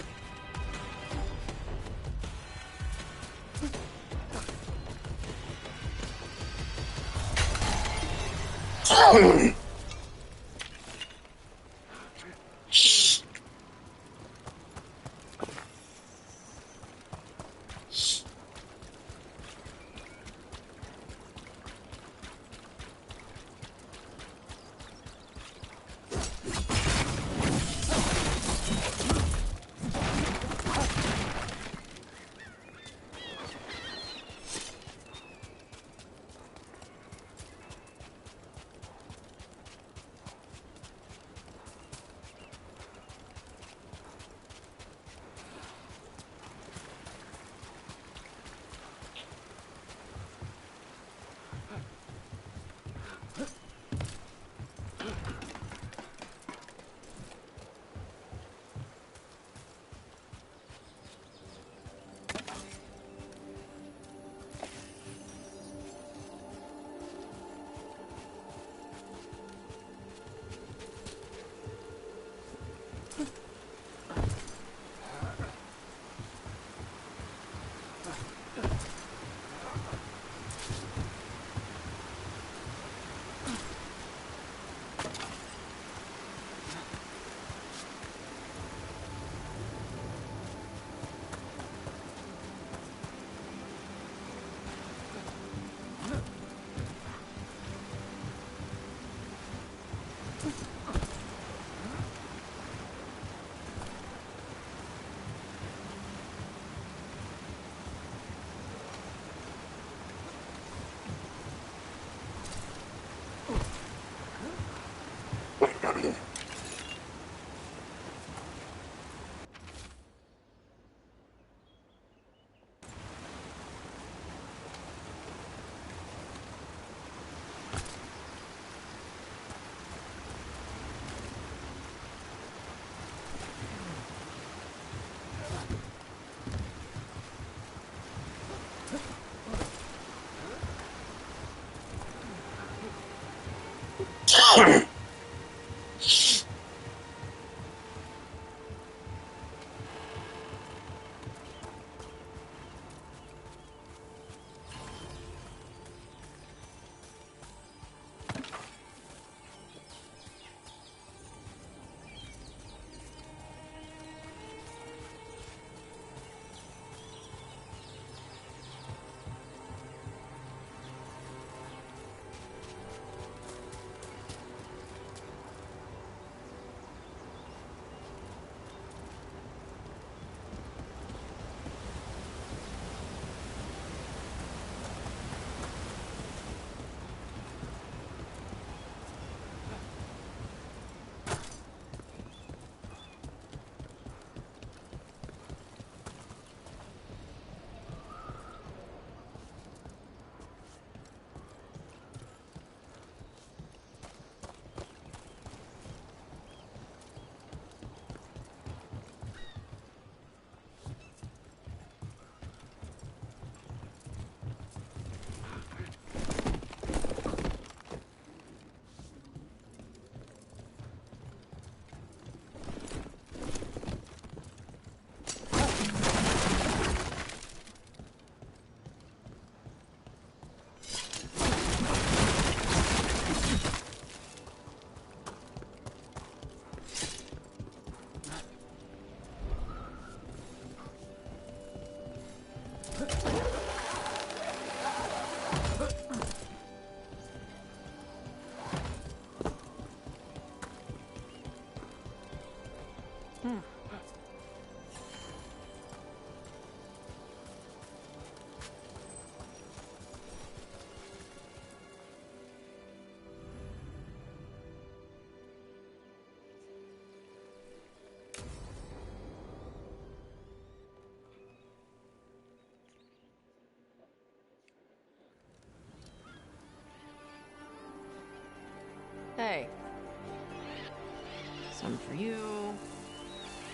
Some for you.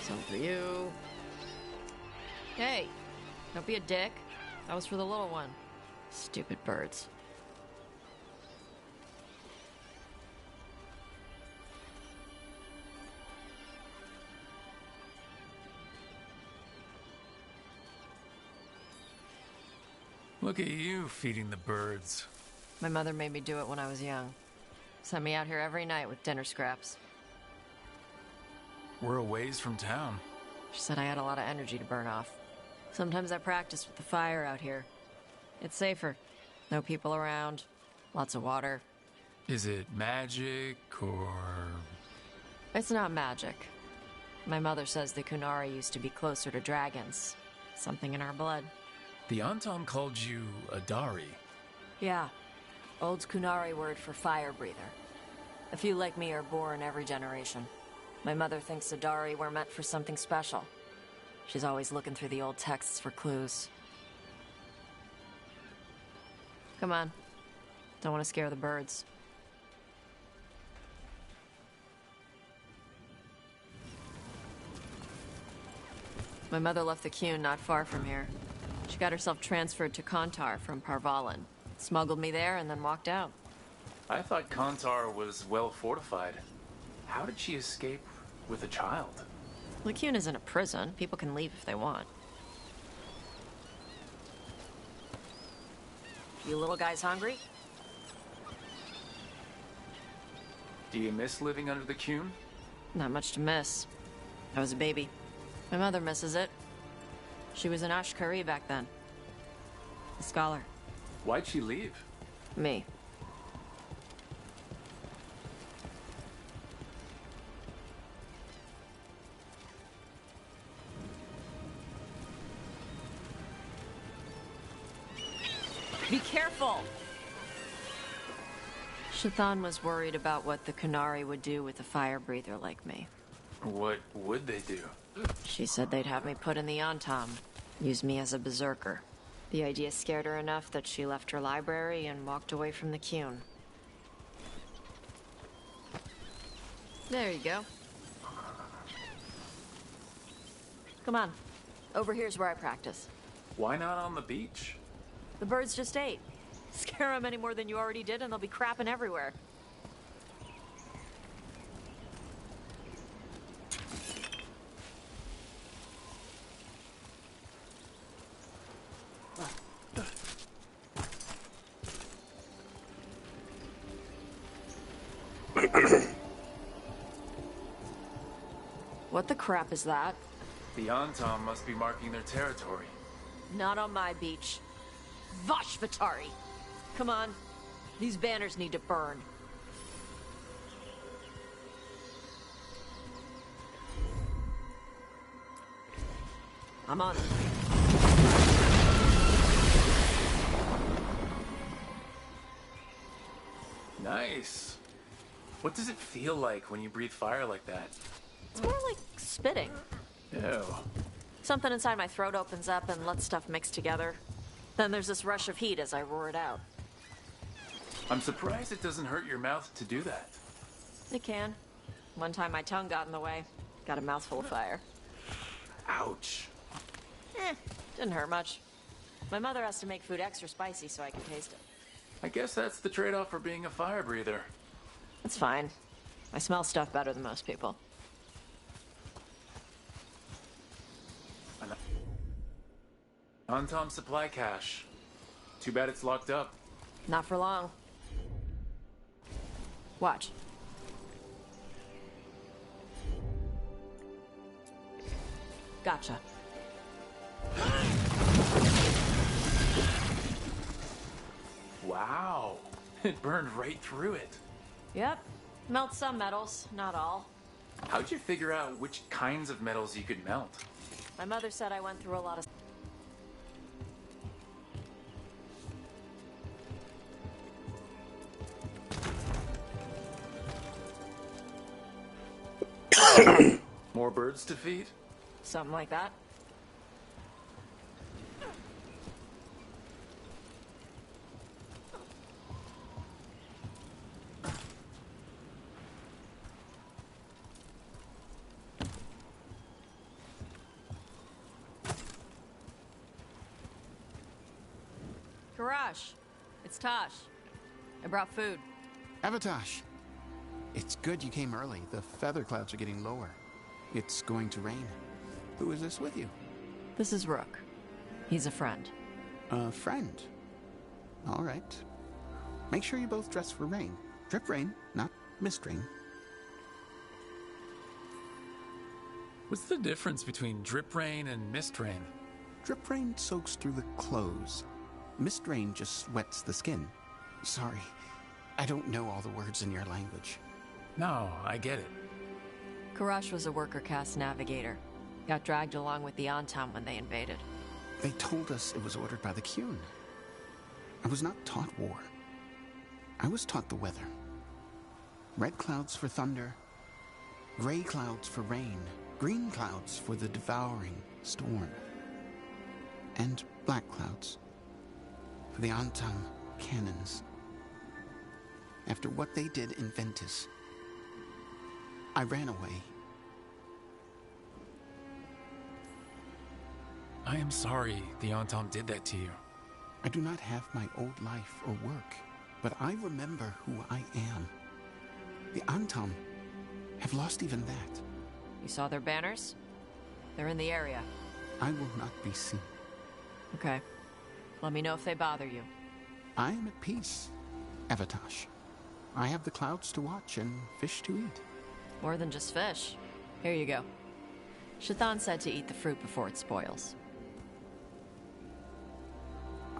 Some for you. Hey, don't be a dick. That was for the little one. Stupid birds. Look at you feeding the birds. My mother made me do it when I was young. Sent me out here every night with dinner scraps. We're a ways from town. She said I had a lot of energy to burn off. Sometimes I practice with the fire out here. It's safer. No people around. Lots of water. Is it magic, or...? It's not magic. My mother says the Kunari used to be closer to dragons. Something in our blood. The Anton called you a Dari. Yeah. Old Kunari word for fire breather. A few like me are born every generation. My mother thinks the Dari were meant for something special. She's always looking through the old texts for clues. Come on. Don't want to scare the birds. My mother left the Kuhn not far from here. She got herself transferred to Kontar from Parvalin. Smuggled me there and then walked out. I thought Kontar was well fortified. How did she escape with a child? The Kuhn isn't a prison. People can leave if they want. You little guys hungry? Do you miss living under the Kuhn? Not much to miss. I was a baby. My mother misses it. She was an Ashkari back then. A scholar. Why'd she leave? Me. Be careful! Shathan was worried about what the Kunari would do with a fire breather like me. What would they do? She said they'd have me put in the Antam, use me as a berserker. The idea scared her enough that she left her library and walked away from the Kuhn. There you go. Come on. Over here's where I practice. Why not on the beach? The birds just ate. Scare them any more than you already did and they'll be crapping everywhere. What the crap is that? The Anton must be marking their territory. Not on my beach. Vashvatari! Come on. These banners need to burn. I'm on it. Nice. What does it feel like when you breathe fire like that? It's more like spitting. Ew. Something inside my throat opens up and lets stuff mix together. Then there's this rush of heat as I roar it out. I'm surprised it doesn't hurt your mouth to do that. It can. One time my tongue got in the way. Got a mouthful of fire. Ouch. Didn't hurt much. My mother has to make food extra spicy so I can taste it. I guess that's the trade-off for being a fire breather. It's fine. I smell stuff better than most people. Anton supply cache. Too bad it's locked up. Not for long. Watch. Gotcha. Wow. It burned right through it. Yep. Melt some metals, not all. How'd you figure out which kinds of metals you could melt? My mother said I went through a lot of... More birds to feed? Something like that. Karash, it's Tosh. I brought food. Avatosh, it's good you came early. The feather clouds are getting lower. It's going to rain. Who is this with you? This is Rook. He's a friend. A friend? All right. Make sure you both dress for rain. Drip rain, not mist rain. What's the difference between drip rain and mist rain? Drip rain soaks through the clothes. Mist rain just wets the skin. Sorry, I don't know all the words in your language. No, I get it. Karash was a worker caste navigator. Got dragged along with the Antam when they invaded. They told us it was ordered by the Qun. I was not taught war. I was taught the weather. Red clouds for thunder, gray clouds for rain, green clouds for the devouring storm, and black clouds for the Antam cannons. After what they did in Ventus, I ran away. I am sorry the Antam did that to you. I do not have my old life or work, but I remember who I am. The Antam have lost even that. You saw their banners? They're in the area. I will not be seen. Okay. Let me know if they bother you. I am at peace, Avatosh. I have the clouds to watch and fish to eat. More than just fish. Here you go. Shathan said to eat the fruit before it spoils.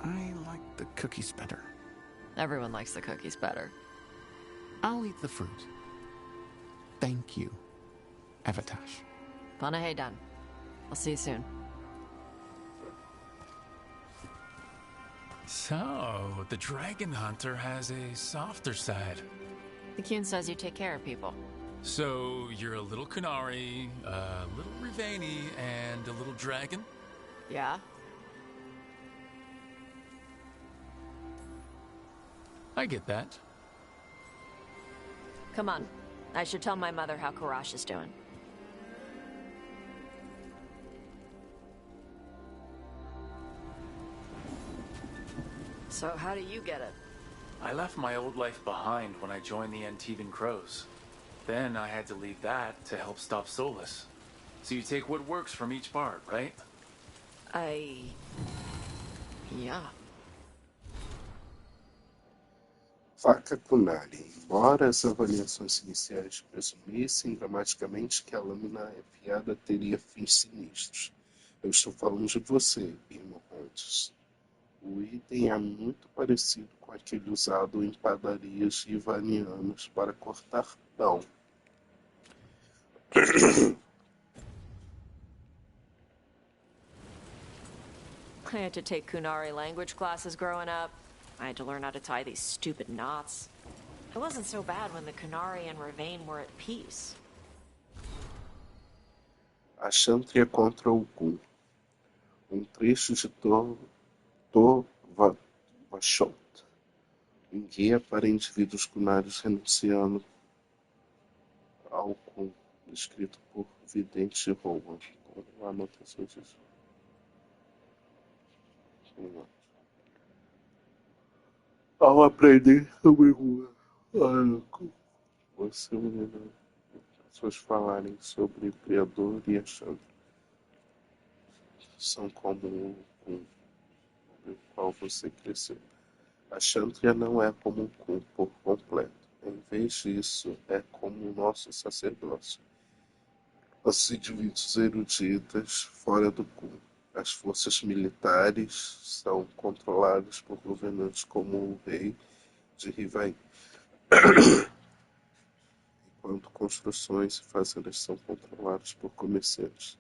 I like the cookies better. Everyone likes the cookies better. I'll eat the fruit. Thank you, Avatosh. Panaheydan. I'll see you soon. So, the Dragon Hunter has a softer side. The Qun says you take care of people. So, you're a little Kunari, a little Rivani, and a little dragon? Yeah. I get that. Come on. I should tell my mother how Karash is doing. So how do you get it? I left my old life behind when I joined the Antivan Crows. Then I had to leave that to help stop Solus. So you take what works from each part, right? Yeah. Faca Kunari. Embora as avaliações iniciais presumissem dramaticamente que a lâmina afiada teria fins sinistros, eu estou falando de você, irmão Hontes. O item é muito parecido com aquele usado em padarias ivanianas para cortar pão. I had to take Kunari language classes growing up. I had to learn how to tie these stupid knots. It wasn't so bad when the Kunari and Ravain were at peace. A Chantria contra o Gun. Trecho de Vachot. Guia para indivíduos cunários renunciando ao Gun, escrito por Vidente Rowan. Com a anotação disso. Ao aprender sobre rua, você ouvirá pessoas falarem sobre o Criador e a Chantria. São como o qual você cresceu. A Chantria não é como um Kun por completo. Em vez disso, é como o nosso sacerdócio. Os indivíduos eruditas fora do Kun. As forças militares são controladas por governantes como o rei de Rivain, enquanto construções e fazendas são controladas por comerciantes.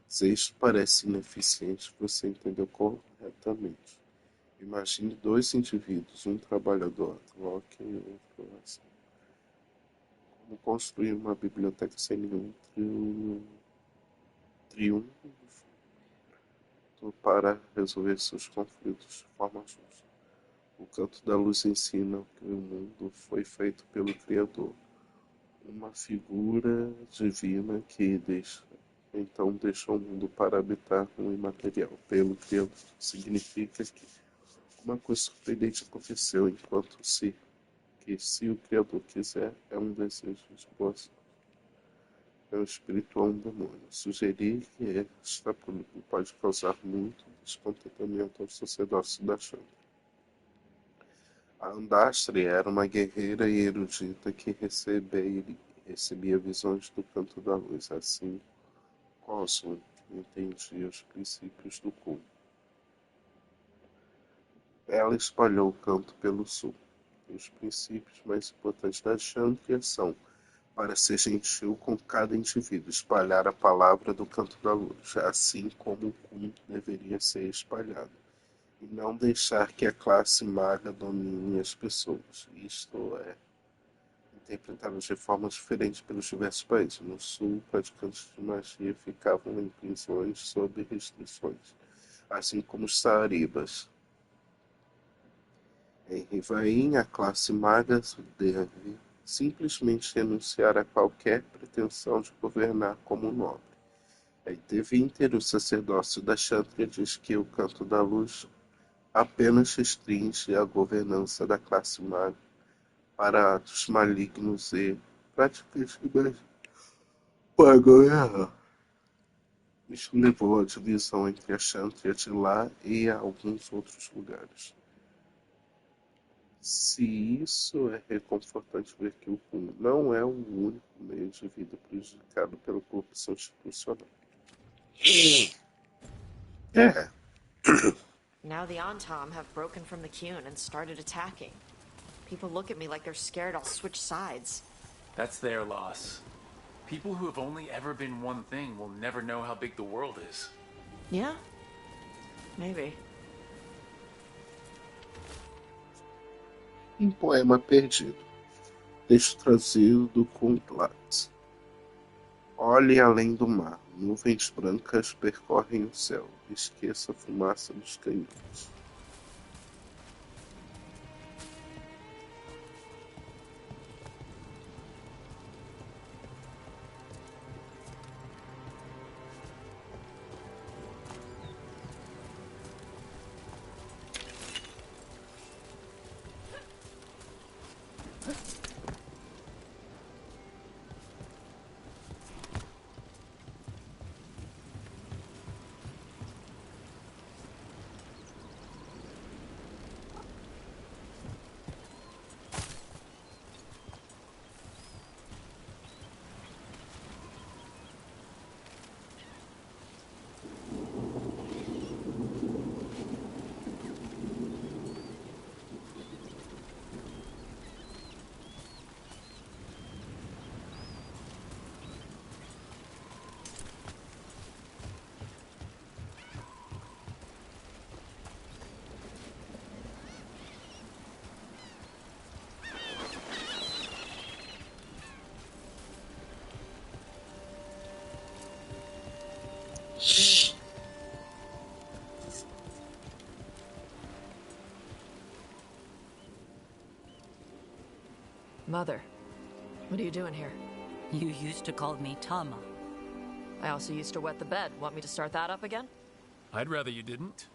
Se isto parece ineficiente, você entendeu corretamente. Imagine dois indivíduos, um trabalhador, Locke e outro assim. Como construir uma biblioteca sem nenhum triunfo para resolver seus conflitos de forma justa. O canto da luz ensina que o mundo foi feito pelo Criador, uma figura divina que então deixou o mundo para habitar no imaterial. Pelo Criador significa que Uma coisa surpreendente aconteceu enquanto se o Criador quiser, é um desejo de boa é um espírito ou um demônio. Sugerir que esta política pode causar muito descontentamento aos sacerdotes da Chama. A Andastre era uma guerreira e erudita que recebia visões do canto da luz, assim Cosmo entendia os princípios do culto. Ela espalhou o canto pelo sul. Os princípios mais importantes da Chandria são para ser gentil com cada indivíduo, espalhar a palavra do canto da luz, assim como o Kun deveria ser espalhado, e não deixar que a classe maga domine as pessoas. Isto é interpretado de formas diferentes pelos diversos países. No sul, praticantes de magia ficavam em prisões sob restrições, assim como os saaribas. Em Rivaim, a classe maga deve simplesmente renunciar a qualquer pretensão de governar como nobre. Em Tevinter, o sacerdócio da Kshatriya diz que o canto da luz apenas restringe a governança da classe maga para atos malignos e práticas de magia para governar. Isso levou à divisão entre a Kshatriya de lá e alguns outros lugares. Se isso é reconfortante ver que o Kun não é o único meio de vida prejudicado pela corrupção institucional. É. Now the Antom have broken from the Qun and started attacking. People look at me like they're scared I'll switch sides. That's their loss. People who have only ever been one thing will never know how big the world is. Yeah? Maybe. Um poema perdido. Texto trazido do Kuntlat. Olhe além do mar. Nuvens brancas percorrem o céu. Esqueça a fumaça dos canhões. Mother, what are you doing here? You used to call me Tama. I also used to wet the bed. Want me to start that up again? I'd rather you didn't.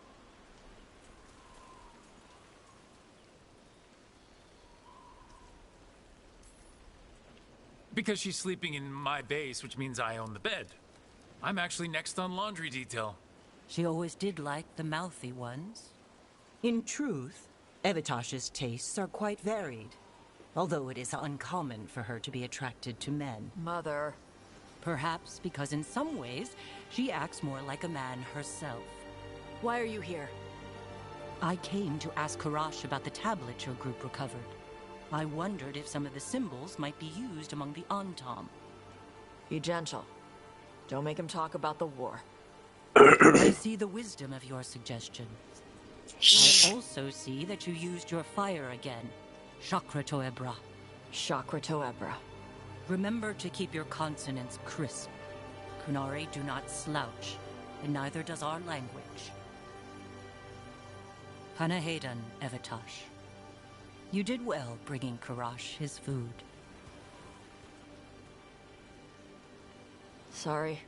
Because she's sleeping in my base, which means I own the bed. I'm actually next on laundry detail. She always did like the mouthy ones. In truth, Evitash's tastes are quite varied. Although it is uncommon for her to be attracted to men. Mother. Perhaps because in some ways, she acts more like a man herself. Why are you here? I came to ask Karash about the tablet your group recovered. I wondered if some of the symbols might be used among the Antom. Be gentle. Don't make him talk about the war. I see the wisdom of your suggestion. I also see that you used your fire again. Chakra Toebra. Chakra Toebra. Remember to keep your consonants crisp. Kunari do not slouch, and neither does our language. Panahadan, Evitash. You did well bringing Karash his food. Sorry.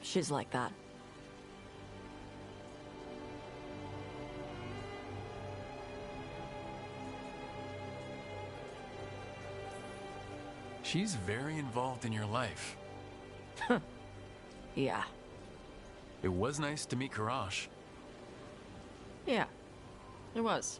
She's like that. She's very involved in your life. Yeah. It was nice to meet Karash. Yeah. It was.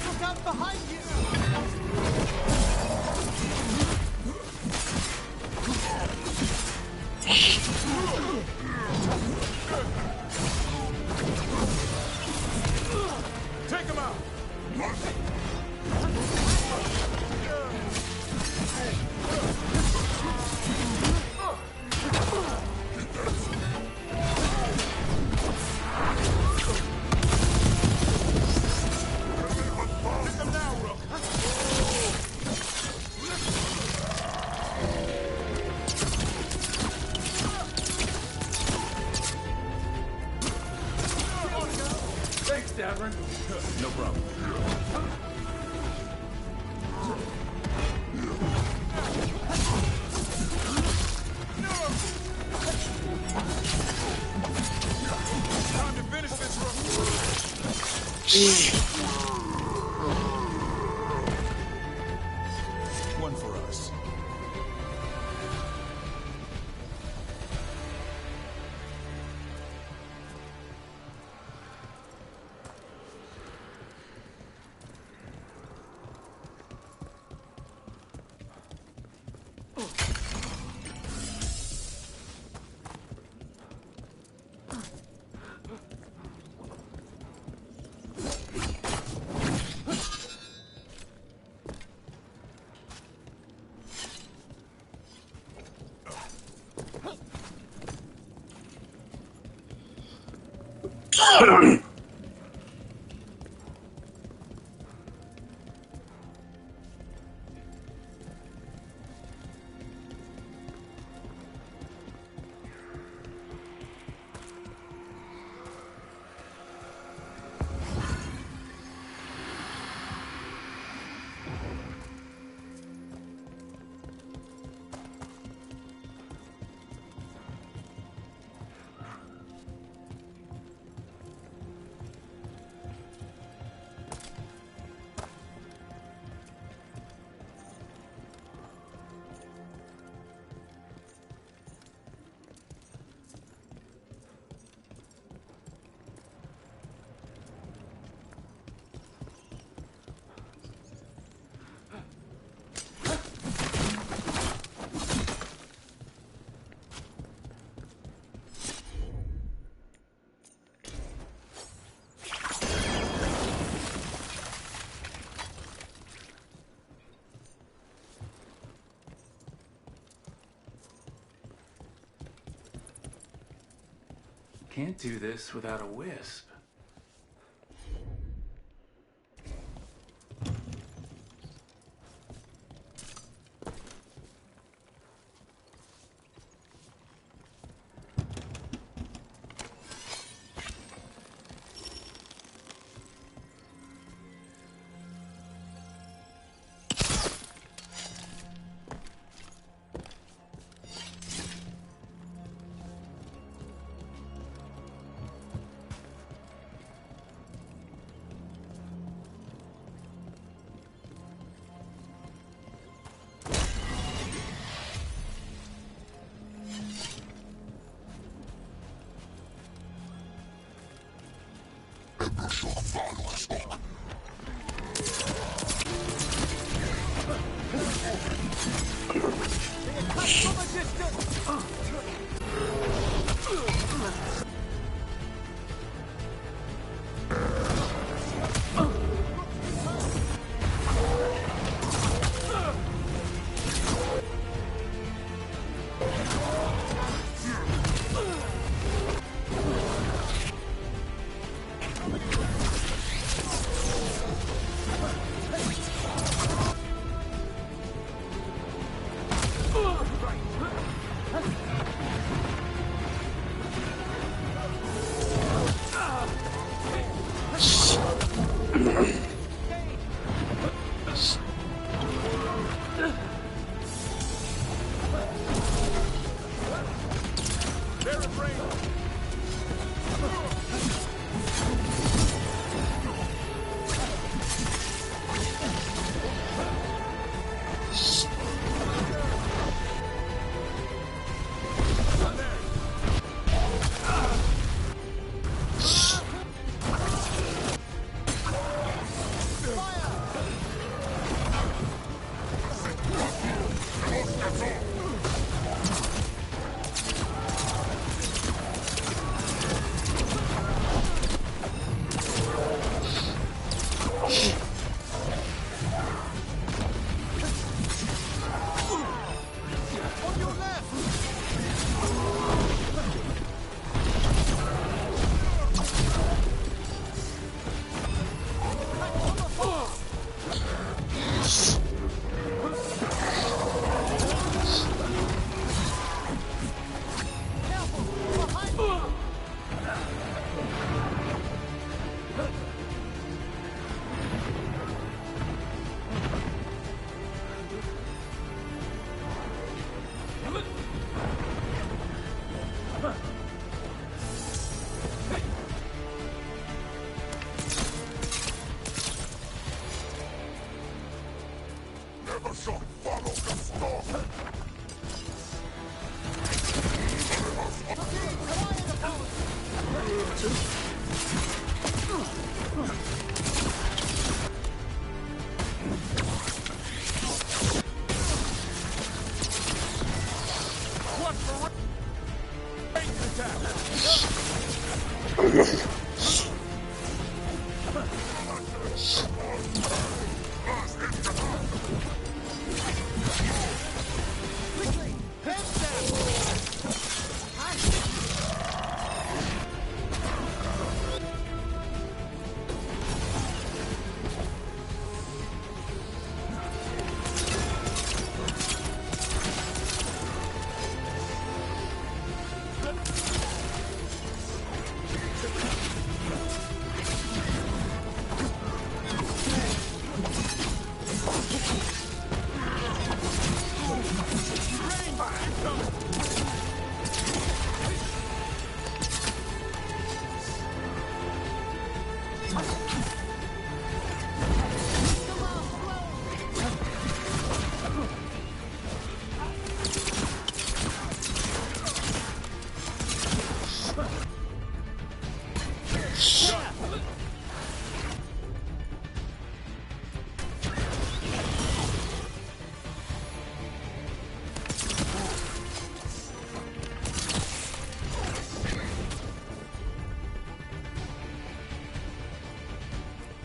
Look out behind you! Take him out! Stavern. No problem. Time to finish this one for us. Can't do this without a wisp.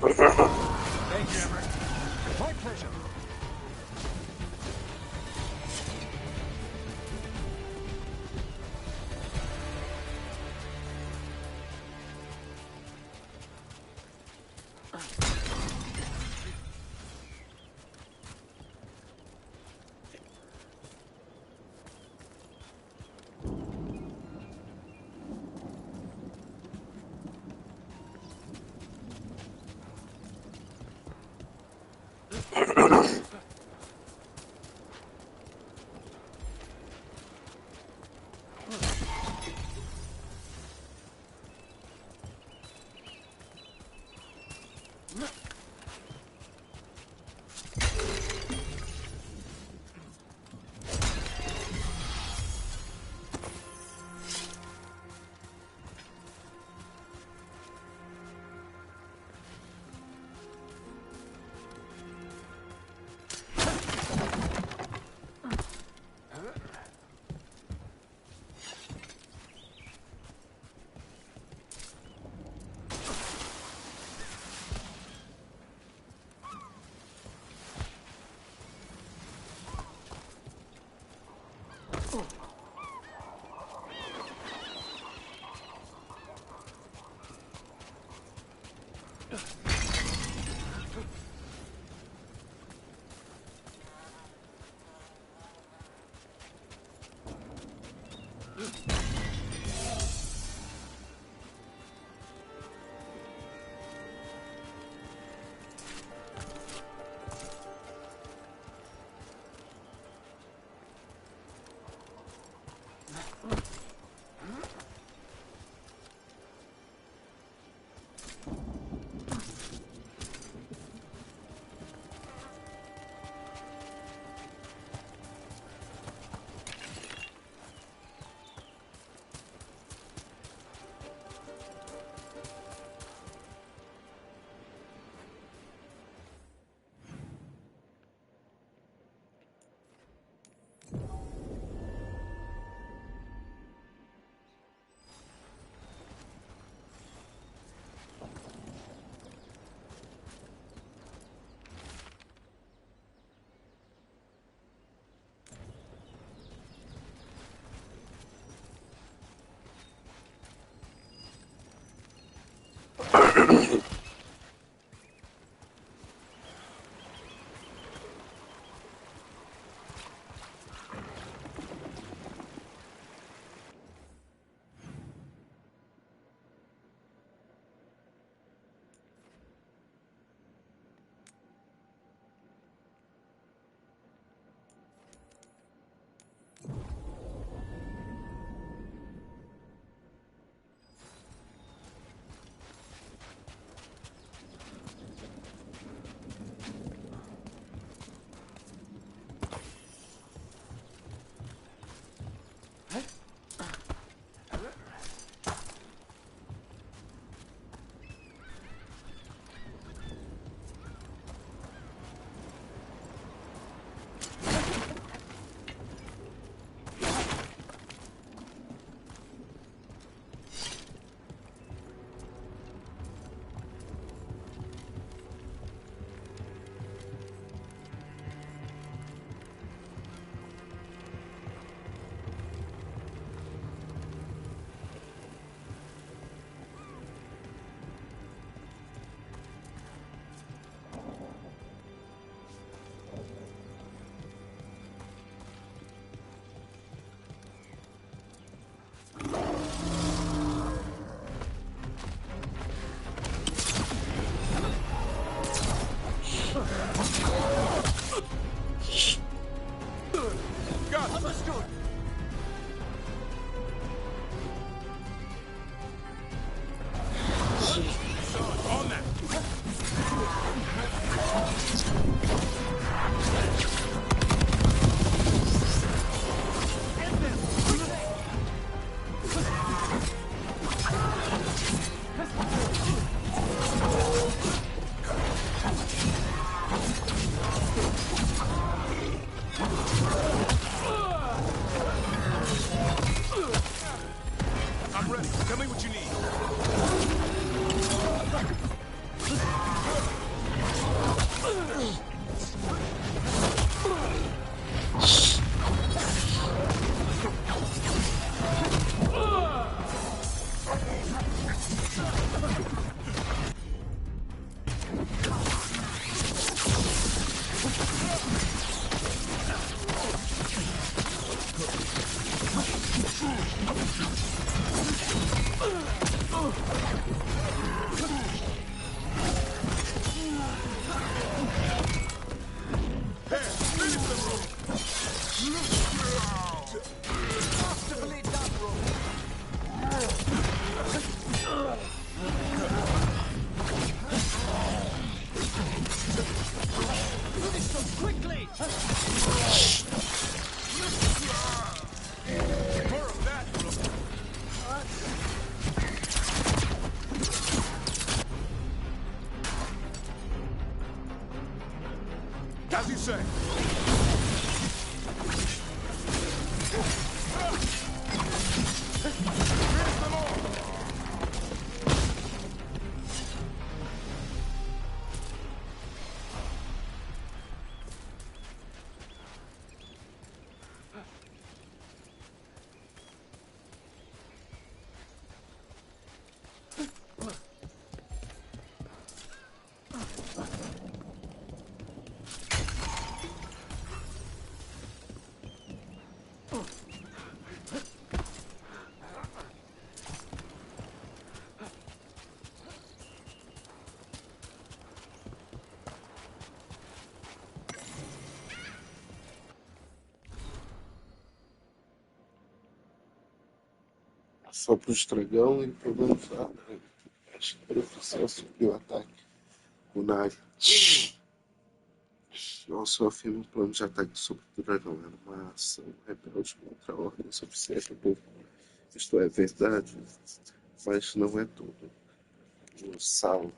Thank you, Emmerich. My pleasure. As you say. Finish them all. Só pro estragão e pro dançar. Acho que o oficial subiu o ataque. O Nari. Não só afirma um plano de ataque sobre o dragão. Era uma ação rebelde contra ordens oficiais do povo. Isto é verdade, mas não é tudo. O Salazar.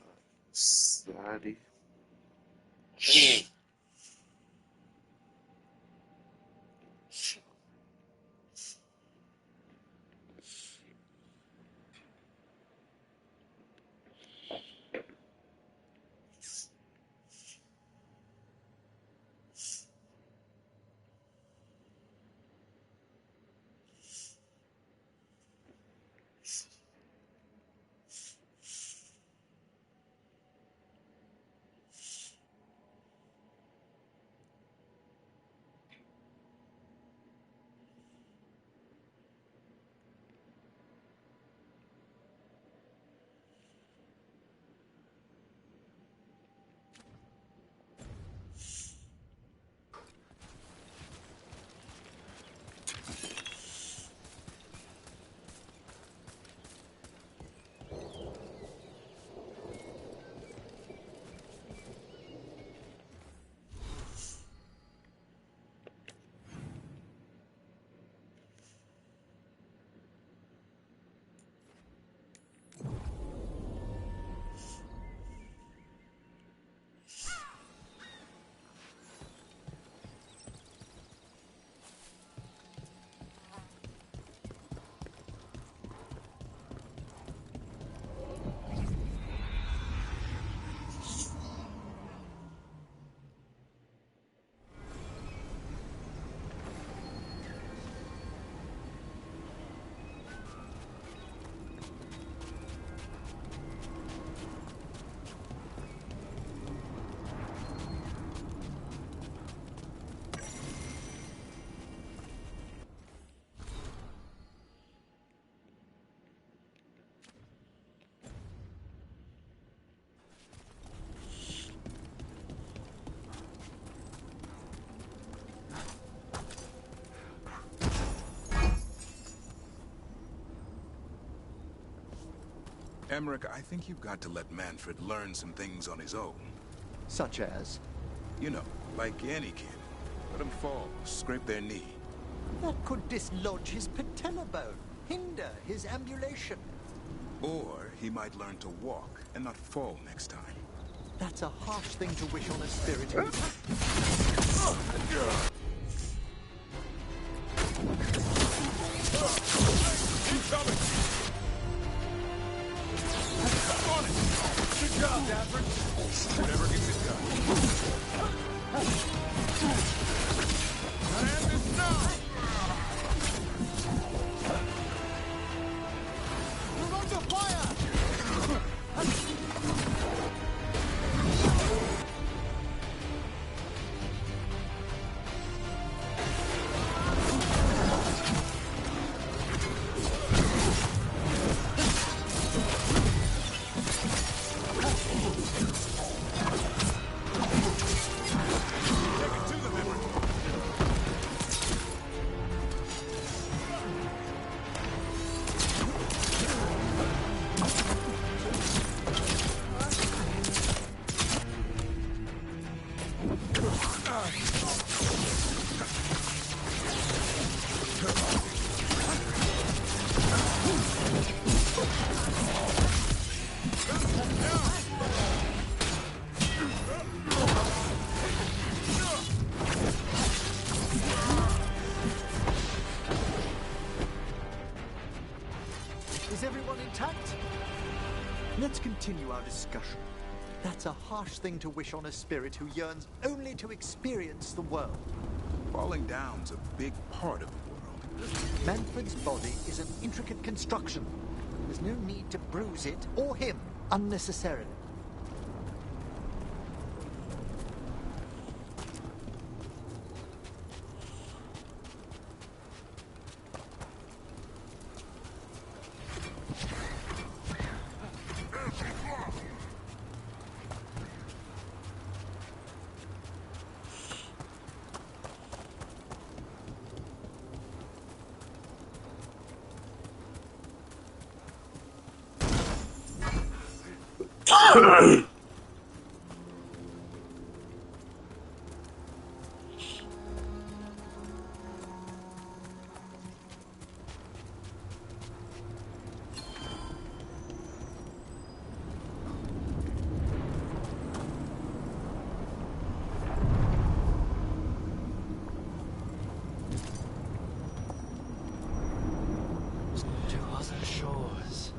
Emmerich, I think you've got to let Manfred learn some things on his own. Such as? You know, like any kid. Let them fall, scrape their knee. That could dislodge his patella bone, hinder his ambulation. Or he might learn to walk and not fall next time. That's a harsh thing to wish on a spirit. Incoming! On it! Good job, Dafford! Whatever gets it done. Gotta end this now! We're under fire! Is everyone intact? Let's continue our discussion. That's a harsh thing to wish on a spirit who yearns only to experience the world. Falling down's a big part of the world. Manfred's body is an intricate construction. There's no need to bruise it, or him, unnecessarily. To other shores.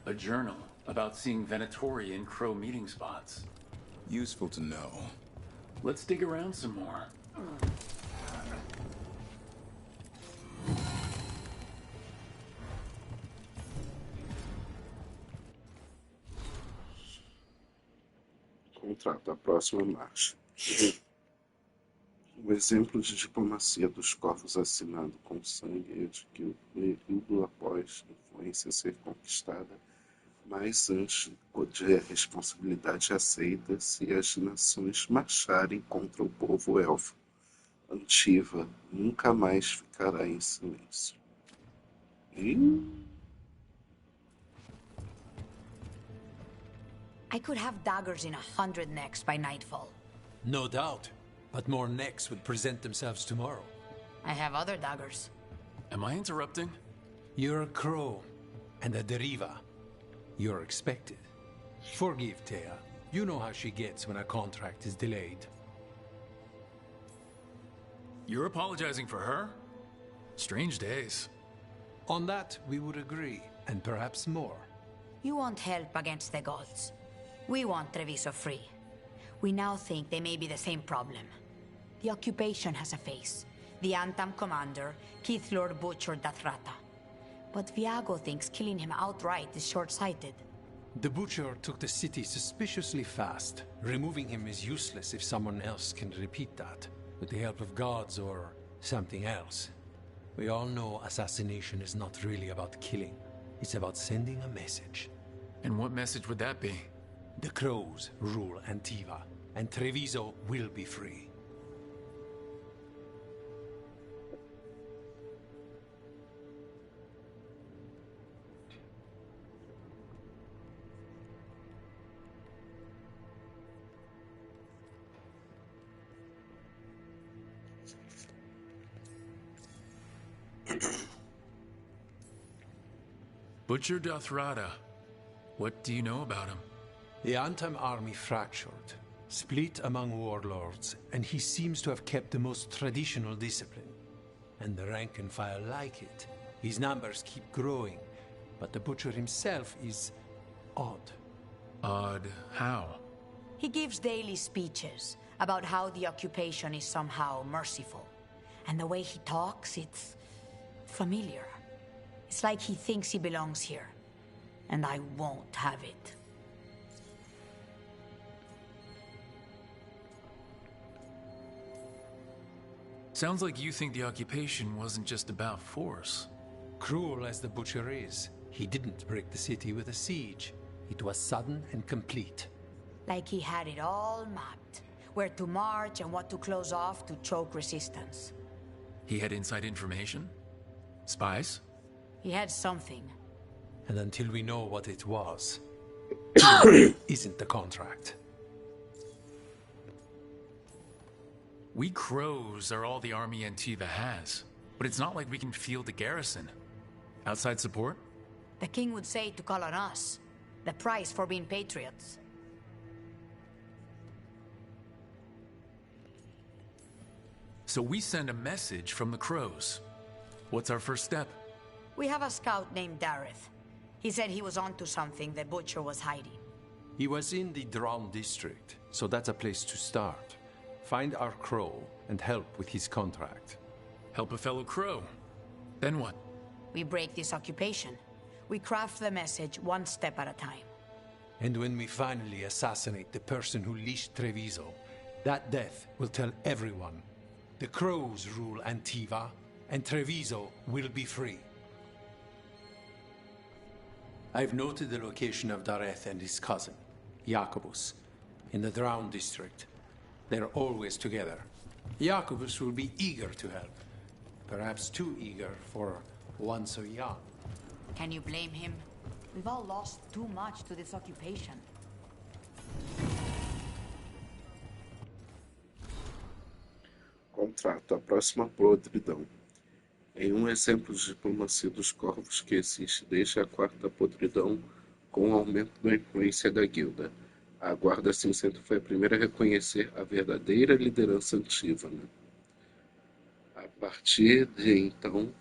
A journal about seeing Venatori in Crow meeting spots. Useful to know. Let's dig around some more. Contrato, a próxima marcha. O exemplo de diplomacia dos corvos assinado com sangue é de que o período após influência ser conquistada, mas antes de a responsabilidade aceita se as nações marcharem contra o povo elfo. Antiva nunca mais ficará em silêncio. I could have daggers in 100 necks by nightfall. No doubt, but more necks would present themselves tomorrow. I have other daggers. Am I interrupting? You're a crow, and a deriva. You're expected. Forgive Thea. You know how she gets when a contract is delayed. You're apologizing for her? Strange days. On that, we would agree, and perhaps more. You want help against the gods. We want Treviso free. We now think they may be the same problem. The occupation has a face. The Antam commander, Keithlor butchered Dathrata. But Viago thinks killing him outright is short-sighted. The butcher took the city suspiciously fast. Removing him is useless if someone else can repeat that. with the help of gods or something else. We all know assassination is not really about killing. It's about sending a message. And what message would that be? The crows rule Antiva, and Treviso will be free. Butcher Dothrada. What do you know about him? The Antam army fractured, split among warlords, and he seems to have kept the most traditional discipline. And the rank and file like it. His numbers keep growing, but the Butcher himself is odd. Odd how? He gives daily speeches about how the occupation is somehow merciful. And the way he talks, it's familiar. It's like he thinks he belongs here. And I won't have it. Sounds like you think the occupation wasn't just about force. Cruel as the Butcher is, he didn't break the city with a siege. It was sudden and complete. Like he had it all mapped. Where to march and what to close off to choke resistance. He had inside information? Spies? He had something. And until we know what it was, isn't the contract. We crows are all the army Antiva has, but it's not like we can field the garrison. Outside support? The king would say to call on us. The price for being patriots. So we send a message from the crows. What's our first step? We have a scout named Dareth. He said he was onto something the Butcher was hiding. He was in the Drown district, so that's a place to start. Find our crow and help with his contract. Help a fellow crow. Then what? We break this occupation. We craft the message one step at a time. And when we finally assassinate the person who leashed Treviso, that death will tell everyone. The crows rule Antiva, and Treviso will be free. I've noted the location of Dareth and his cousin, Jacobus, in the Drown district. They're always together. Jacobus will be eager to help. Perhaps too eager for one so young. Can you blame him? We've all lost too much to this occupation. Contrato. A próxima podridão. Em um exemplo de diplomacia dos corvos que existe desde a quarta podridão, com o aumento da influência da guilda, a Guarda Cinzenta foi a primeira a reconhecer a verdadeira liderança Antívana. A partir de então,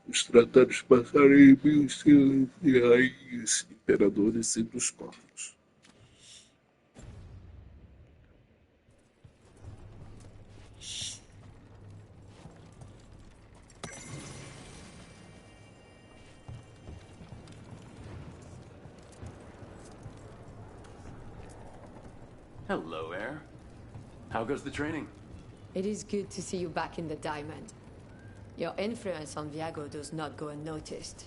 os tratados passaram em mãos de rainhas, imperadores e dos corvos. Hello, Air. How goes the training? It is good to see you back in the Diamond. Your influence on Viago does not go unnoticed.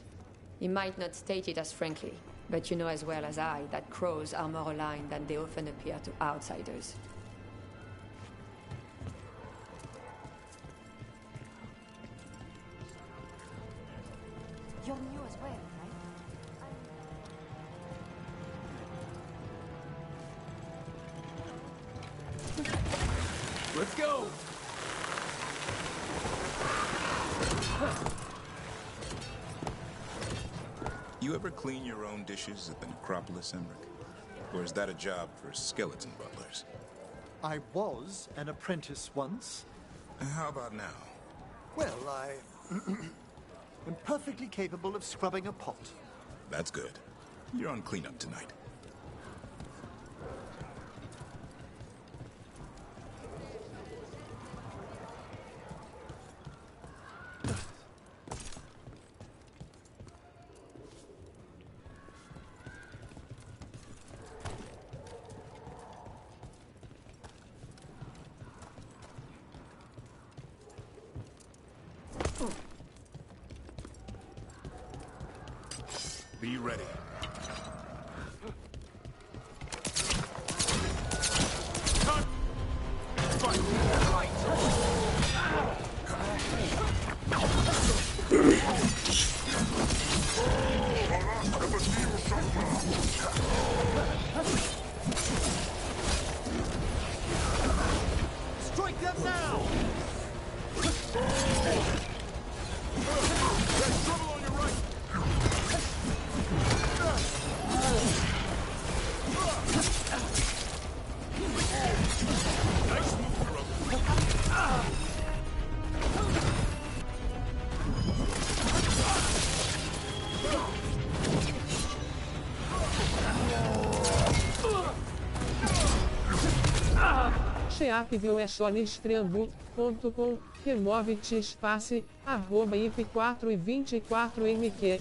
He might not state it as frankly, but you know as well as I that crows are more aligned than they often appear to outsiders. You're new as well, right? Let's go! You ever clean your own dishes at the necropolis, Emmerich? Or is that a job for skeleton butlers? I was an apprentice once. How about now? Well, I am perfectly capable of scrubbing a pot. That's good. You're on cleanup tonight. Be ready. Cut! Fight! Strike them now! There's trouble on your right! Nice move, brother. Cheapville é sonestrambu.com, remove-te espaço, @ip4 e 24mq.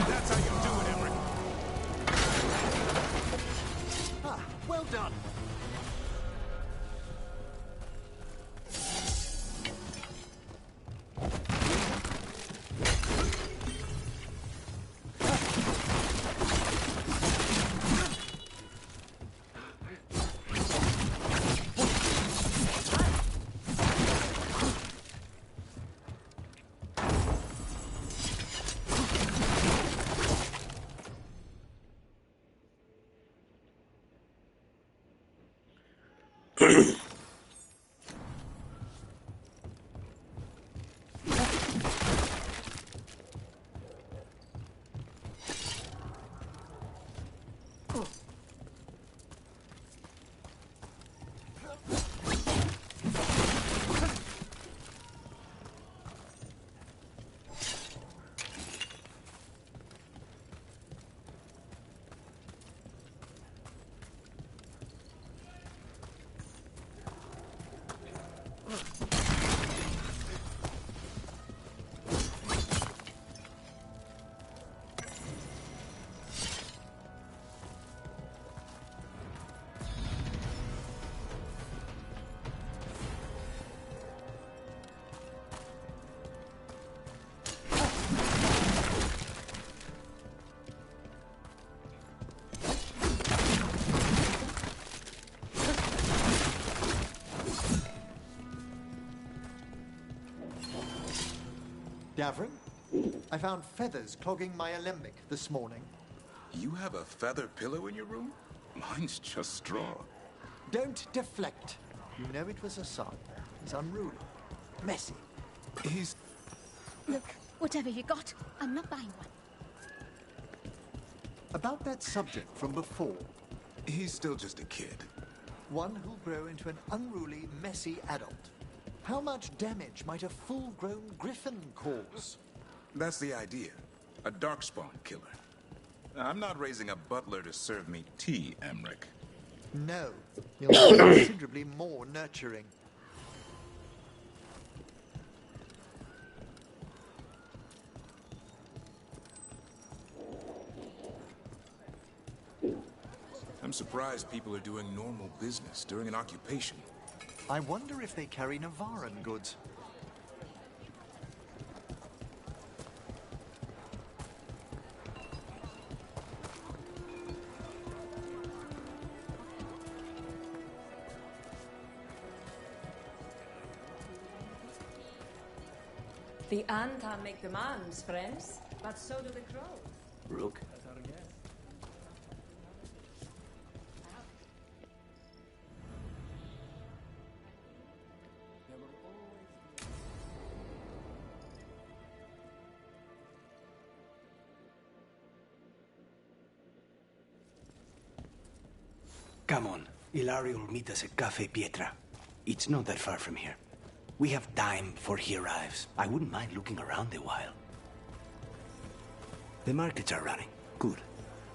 That's how you do it, Emmerich. Ah, well done. Davrin, I found feathers clogging my alembic this morning. You have a feather pillow in your room? Mine's just straw. Don't deflect. You know it was a son. He's unruly. Messy. He's... Look, whatever you got, I'm not buying one. About that subject from before. He's still just a kid. One who'll grow into an unruly, messy adult. How much damage might a full-grown griffin cause? That's the idea. A darkspawn killer. I'm not raising a butler to serve me tea, Emmerich. No. You'll be considerably more nurturing. I'm surprised people are doing normal business during an occupation. I wonder if they carry Navaran goods. The Anta make demands, friends, but so do the crows. Rook? Come on. Ilario will meet us at Cafe Pietra. It's not that far from here. We have time before he arrives. I wouldn't mind looking around a while. The markets are running. Good.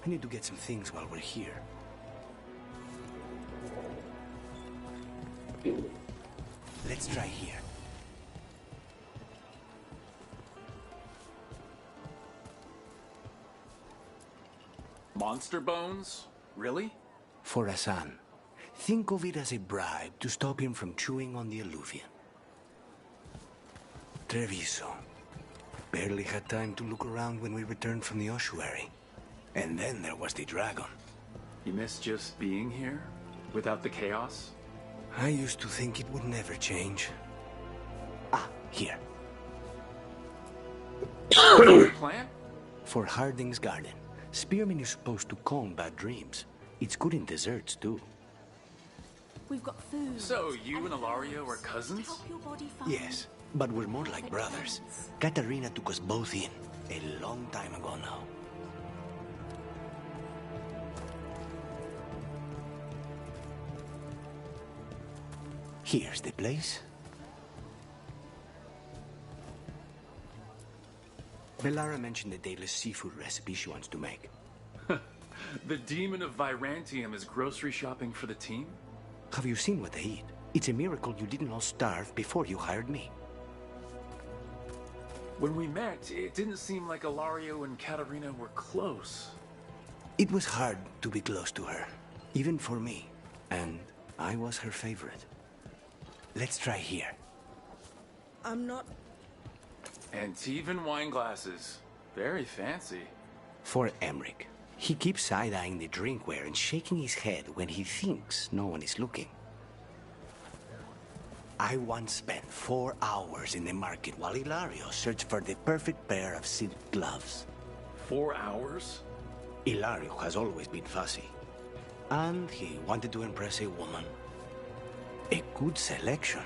I need to get some things while we're here. Let's try here. Monster bones? Really? For Hassan. Think of it as a bribe to stop him from chewing on the alluvian. Treviso. Barely had time to look around when we returned from the ossuary. And then there was the dragon. You miss just being here? Without the chaos? I used to think it would never change. Ah, here. Plan? For Harding's garden. Spearmint is supposed to calm bad dreams. It's good in desserts, too. We've got food. So, you and Ilario are cousins? Yes, but we're more like brothers. Katarina took us both in, a long time ago now. Here's the place. Bellara mentioned the daily seafood recipe she wants to make. The demon of Virantium is grocery shopping for the team? Have you seen what they eat? It's a miracle you didn't all starve before you hired me. When we met, it didn't seem like Ilario and Katarina were close. It was hard to be close to her, even for me. And I was her favorite. Let's try here. I'm not... Antivan wine glasses. Very fancy. For Emmerich. He keeps side-eyeing the drinkware and shaking his head when he thinks no one is looking. I once spent 4 hours in the market while Ilario searched for the perfect pair of silk gloves. 4 hours? Ilario has always been fussy. And he wanted to impress a woman. A good selection.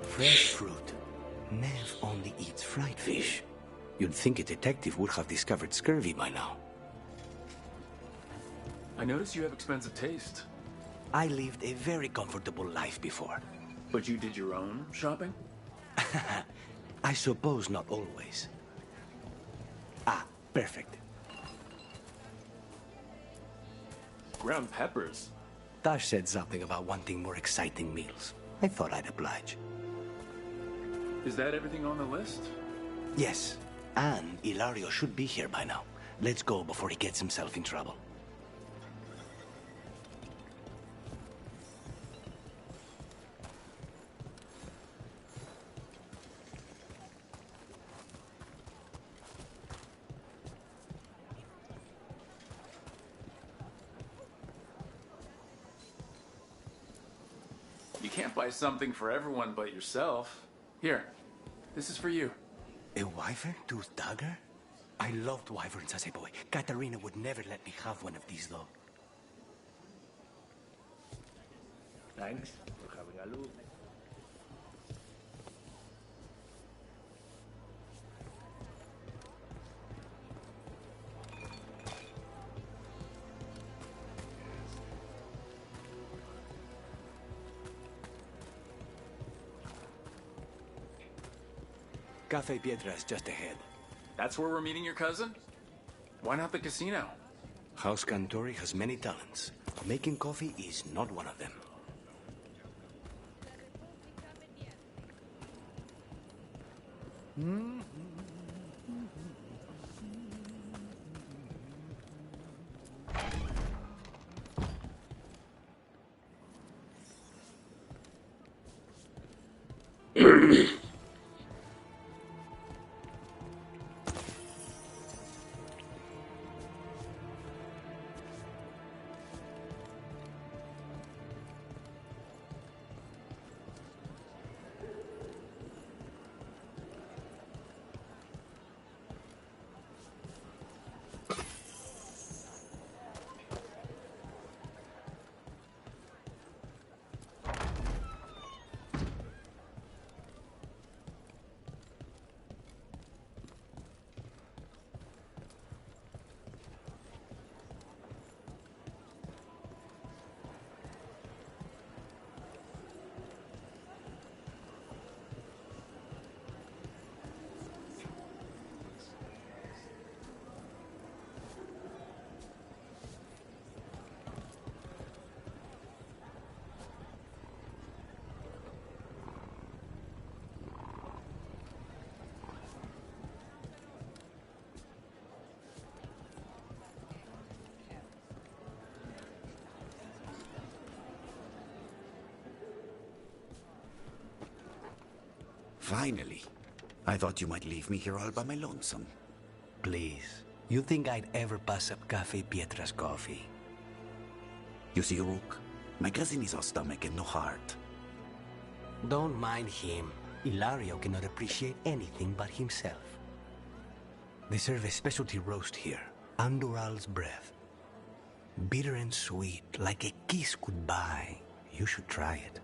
Fresh fruit. Nev only eats fried fish. You'd think a detective would have discovered scurvy by now. I notice you have expensive taste. I lived a very comfortable life before. But you did your own shopping? I suppose not always. Ah, perfect. Ground peppers? Tash said something about wanting more exciting meals. I thought I'd oblige. Is that everything on the list? Yes, and Ilario should be here by now. Let's go before he gets himself in trouble. You can't buy something for everyone but yourself. Here, this is for you. A wyvern-toothed dagger? I loved wyverns as a boy. Katarina would never let me have one of these, though. Thanks for having a look. Cafe Pietra is just ahead. That's where we're meeting your cousin? Why not the casino? House Cantori has many talents. Making coffee is not one of them. Finally. I thought you might leave me here all by my lonesome. Please. You think I'd ever pass up Cafe Pietra's coffee? You see, Rook, my cousin is all stomach and no heart. Don't mind him. Ilario cannot appreciate anything but himself. They serve a specialty roast here, Andoral's breath. Bitter and sweet, like a kiss goodbye. You should try it.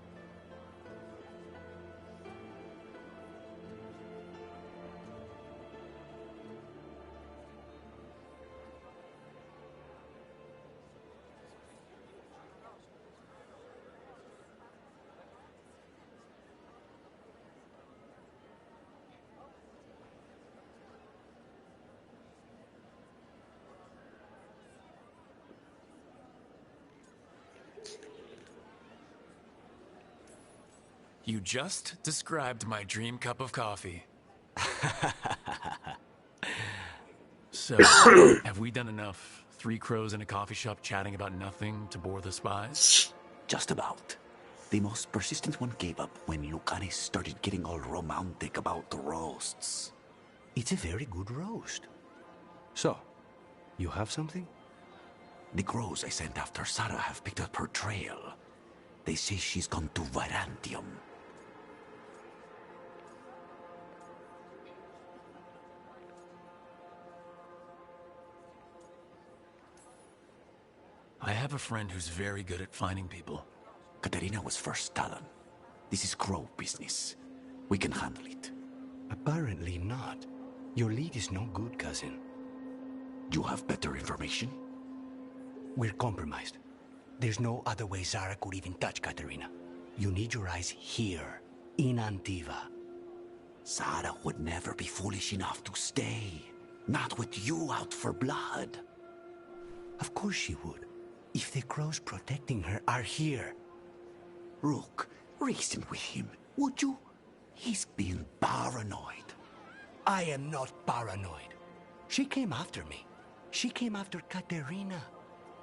You just described my dream cup of coffee. So, have we done enough 3 crows in a coffee shop chatting about nothing to bore the spies? Just about. The most persistent one gave up when Lucanes started getting all romantic about the roasts. It's a very good roast. So, you have something? The crows I sent after Sarah have picked up her trail. They say she's gone to Varantium. I have a friend who's very good at finding people. Katerina was first Talon. This is crow business. We can handle it. Apparently not. Your lead is no good, cousin. You have better information? We're compromised. There's no other way Zara could even touch Katerina. You need your eyes here, in Antiva. Zara would never be foolish enough to stay. Not with you out for blood. Of course she would. If the crows protecting her are here. Rook, reason with him, would you? He's being paranoid. I am not paranoid. She came after me. She came after Katerina.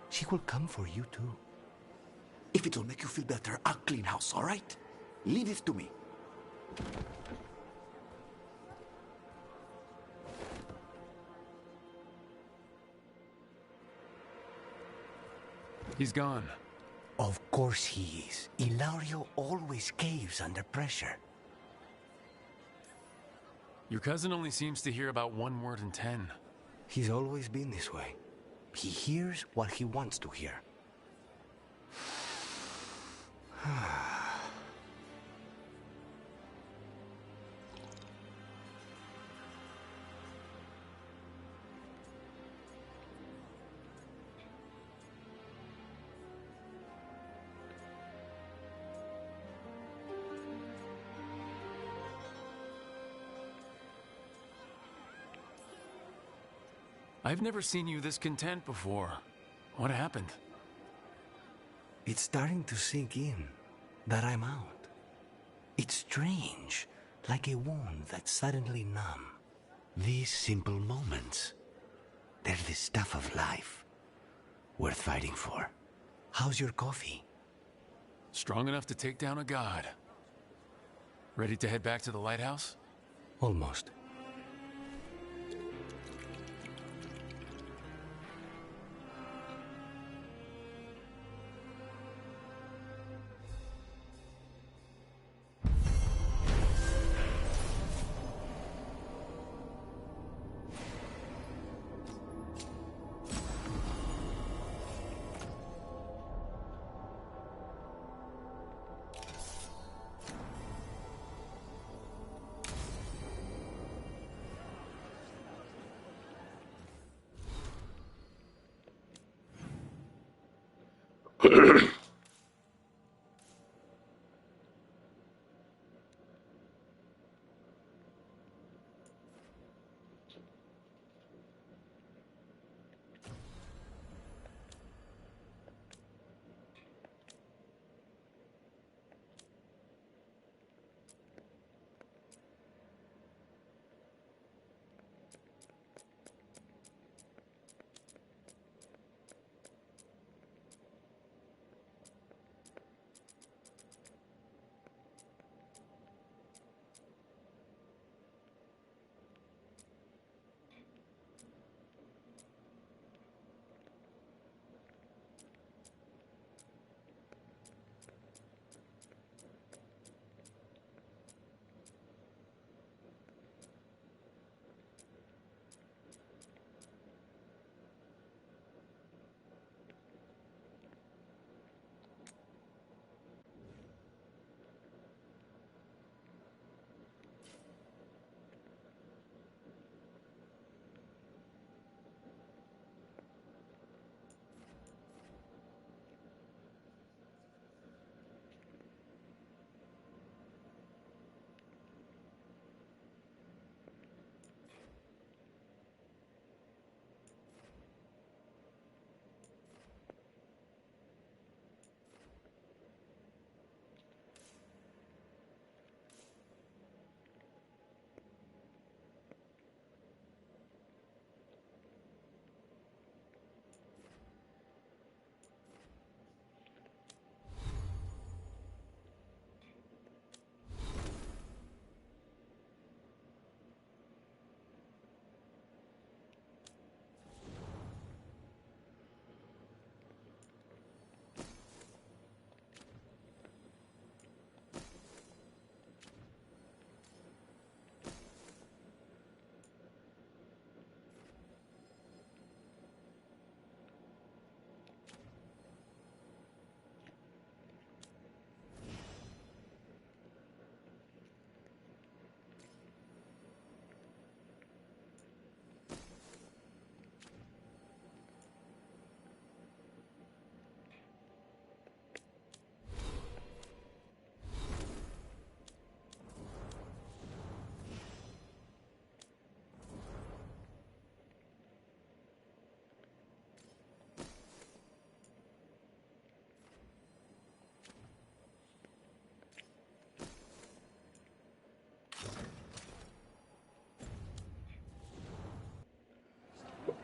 She will come for you too. If it'll make you feel better, I'll clean house, all right? Leave it to me. He's gone. Of course he is. Ilario always caves under pressure. Your cousin only seems to hear about 1 word in 10. He's always been this way. He hears what he wants to hear. I've never seen you this content before. What happened? It's starting to sink in that I'm out. It's strange, like a wound that's suddenly numb. These simple moments, they're the stuff of life, worth fighting for. How's your coffee? Strong enough to take down a god. Ready to head back to the lighthouse? Almost.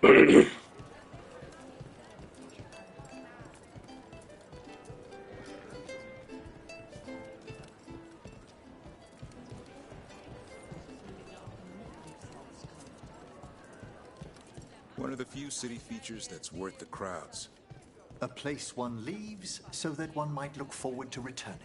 One of the few city features that's worth the crowds. A place one leaves so that one might look forward to returning.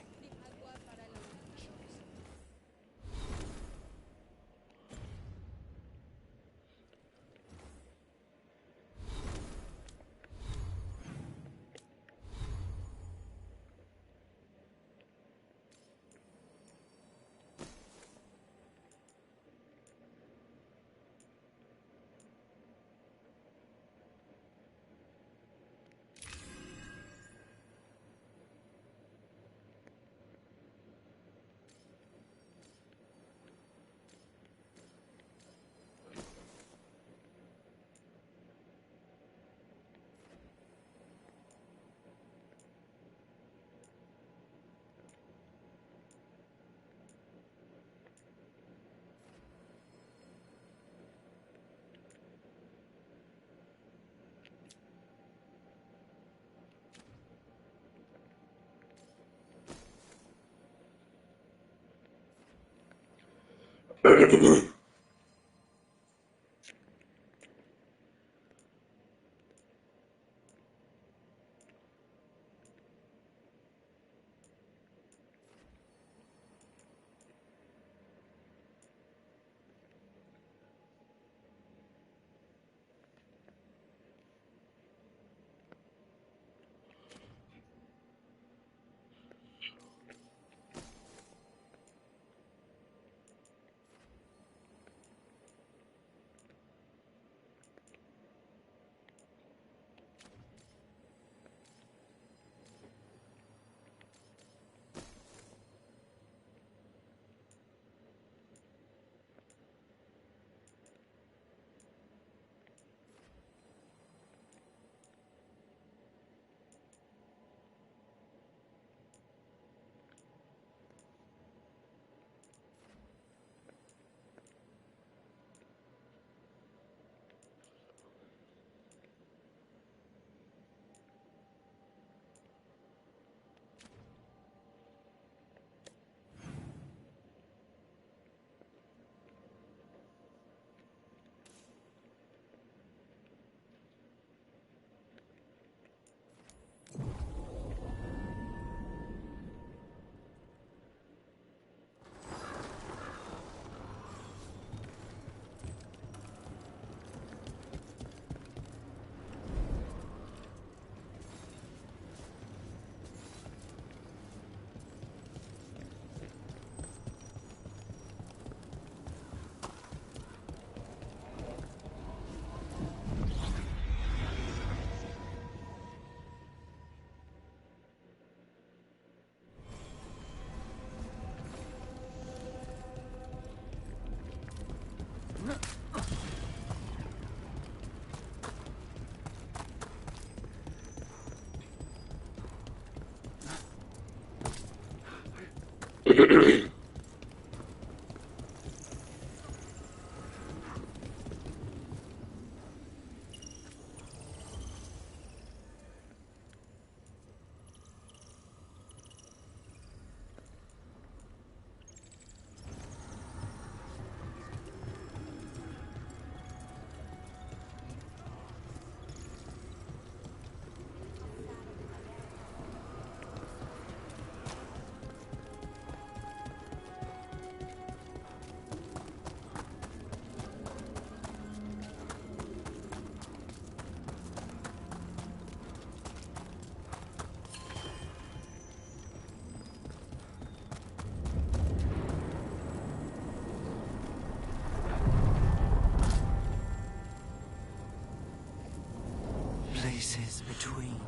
Places between.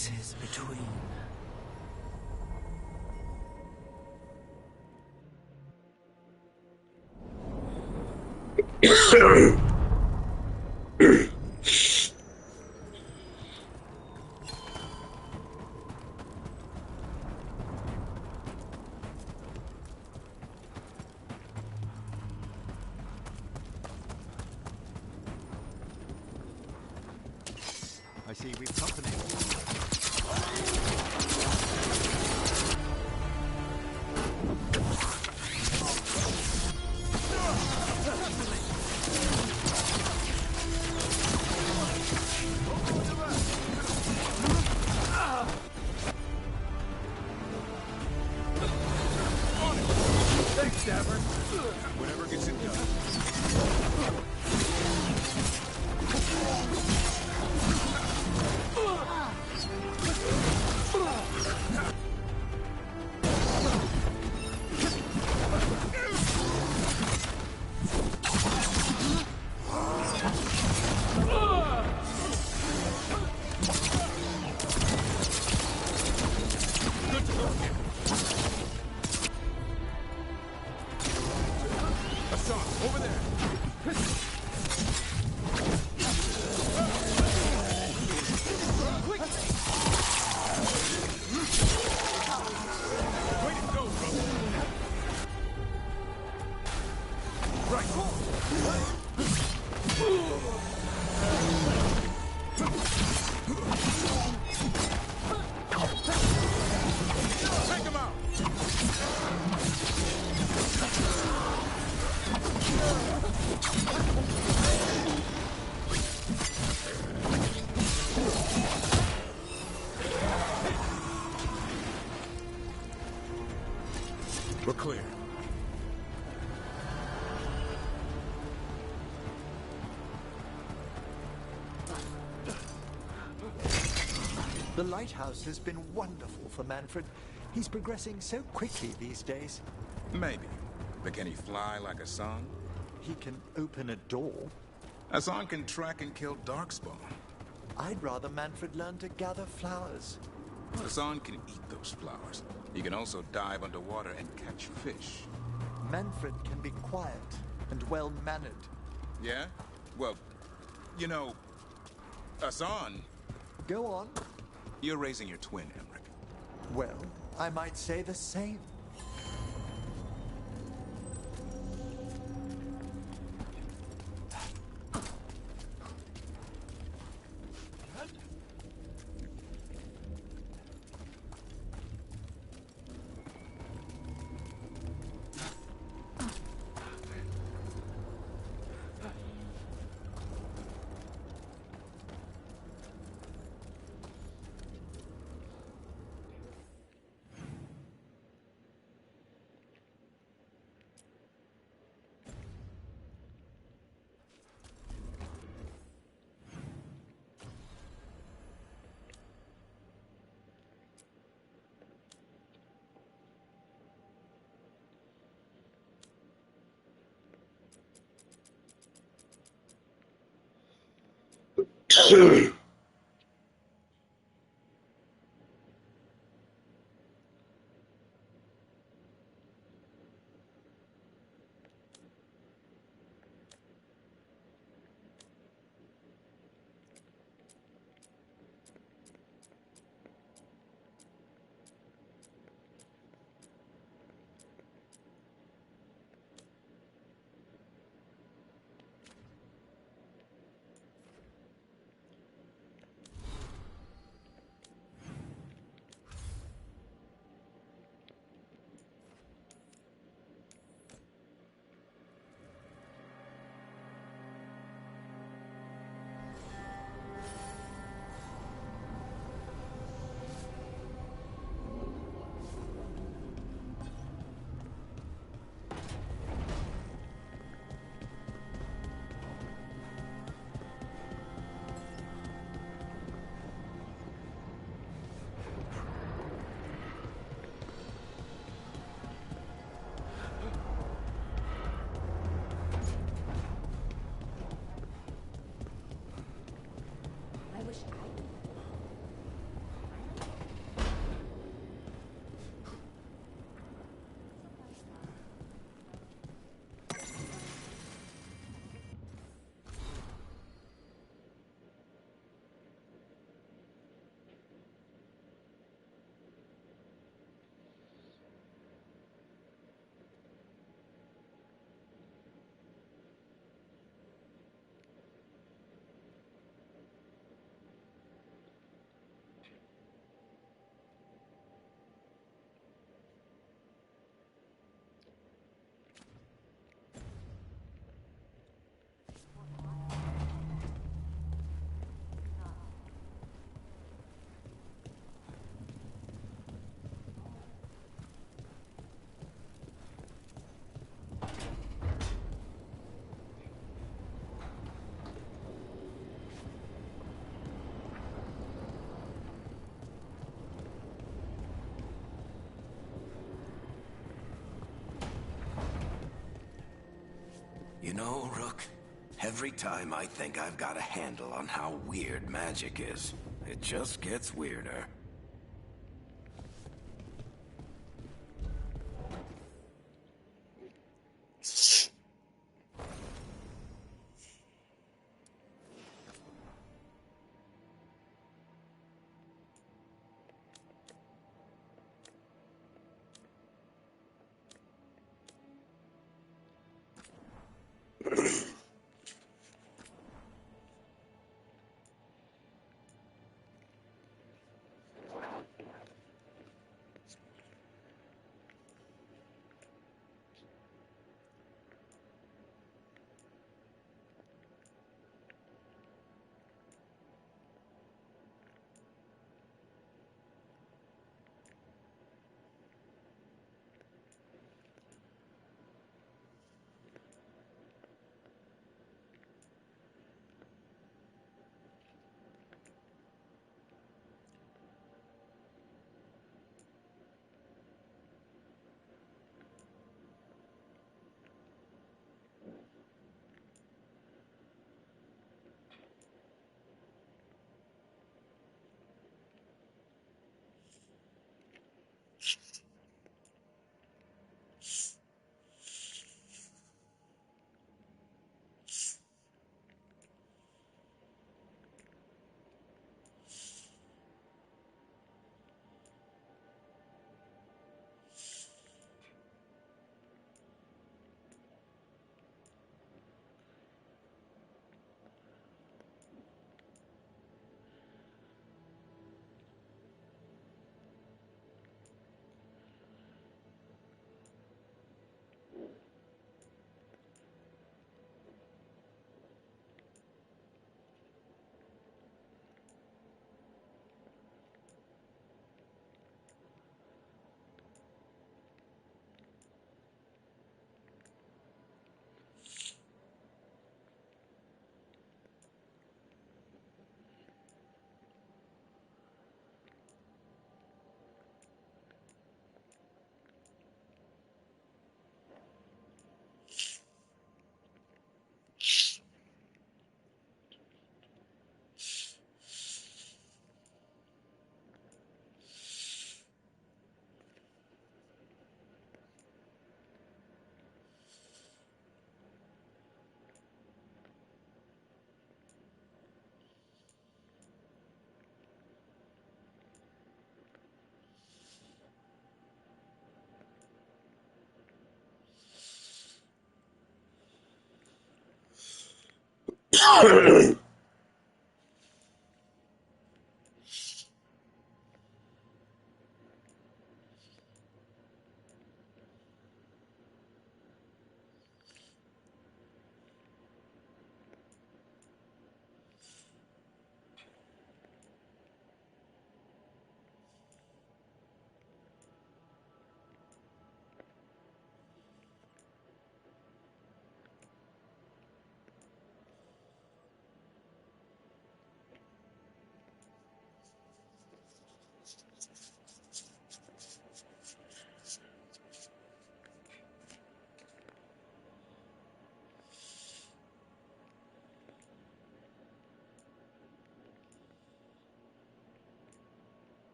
spaces between. I see we've company. Thanks, Davern. Whatever gets it done. Over there! Way to go, brother! Take him out! We're clear. The lighthouse has been wonderful for Manfred. He's progressing so quickly these days. Maybe. But can he fly like Hassan? He can open a door. Hassan can track and kill Darkspawn. I'd rather Manfred learn to gather flowers. Hassan can eat those flowers. He can also dive underwater and catch fish. Manfred can be quiet and well-mannered. Yeah? Well, you know, Hassan... Go on. You're raising your twin, Emmerich. Well, I might say the same. You know, Rook, every time I think I've got a handle on how weird magic is, it just gets weirder.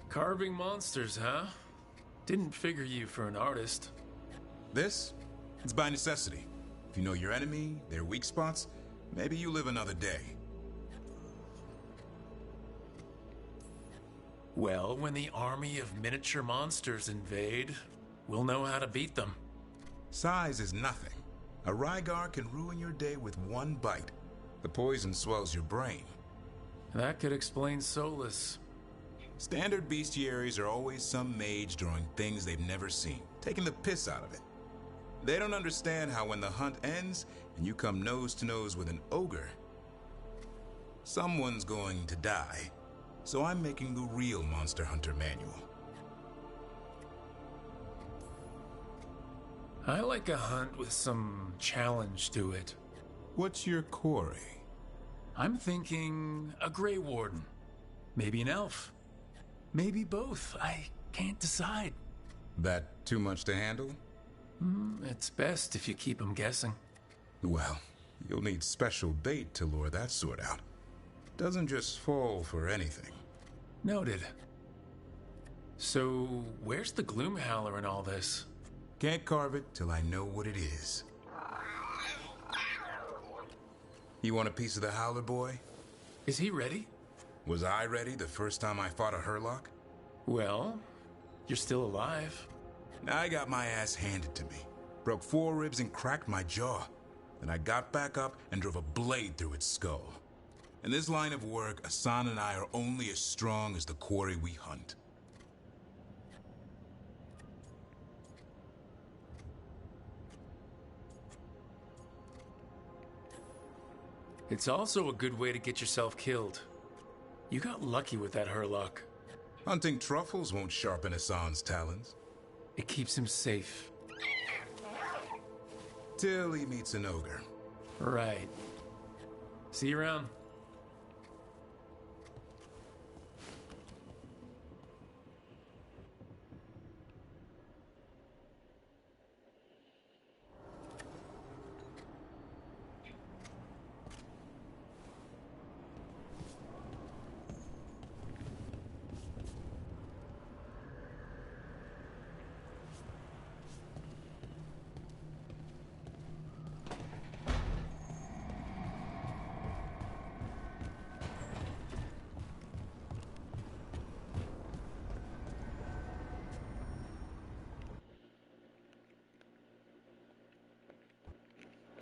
Carving monsters, huh? Didn't figure you for an artist. This? It's by necessity. If you know your enemy, their weak spots, maybe you live another day. Well, when the army of miniature monsters invade, we'll know how to beat them. Size is nothing. A Rygar can ruin your day with one bite. The poison swells your brain. That could explain Solus. Standard bestiaries are always some mage drawing things they've never seen, taking the piss out of it. They don't understand how when the hunt ends and you come nose to nose with an ogre, someone's going to die. So I'm making the real Monster Hunter manual. I like a hunt with some challenge to it. What's your quarry? I'm thinking a Grey Warden. Maybe an elf. Maybe both. I can't decide. That too much to handle? It's best if you keep them guessing. Well, you'll need special bait to lure that sort out. Doesn't just fall for anything. Noted. So, where's the Gloomhowler in all this? Can't carve it till I know what it is. You want a piece of the Howler boy? Is he ready? Was I ready the first time I fought a Hurlock? Well, you're still alive. I got my ass handed to me. Broke 4 ribs and cracked my jaw. Then I got back up and drove a blade through its skull. In this line of work, Asan and I are only as strong as the quarry we hunt. It's also a good way to get yourself killed. You got lucky with that Hurlock. Hunting truffles won't sharpen Asan's talons. It keeps him safe. Till he meets an ogre. Right. See you around.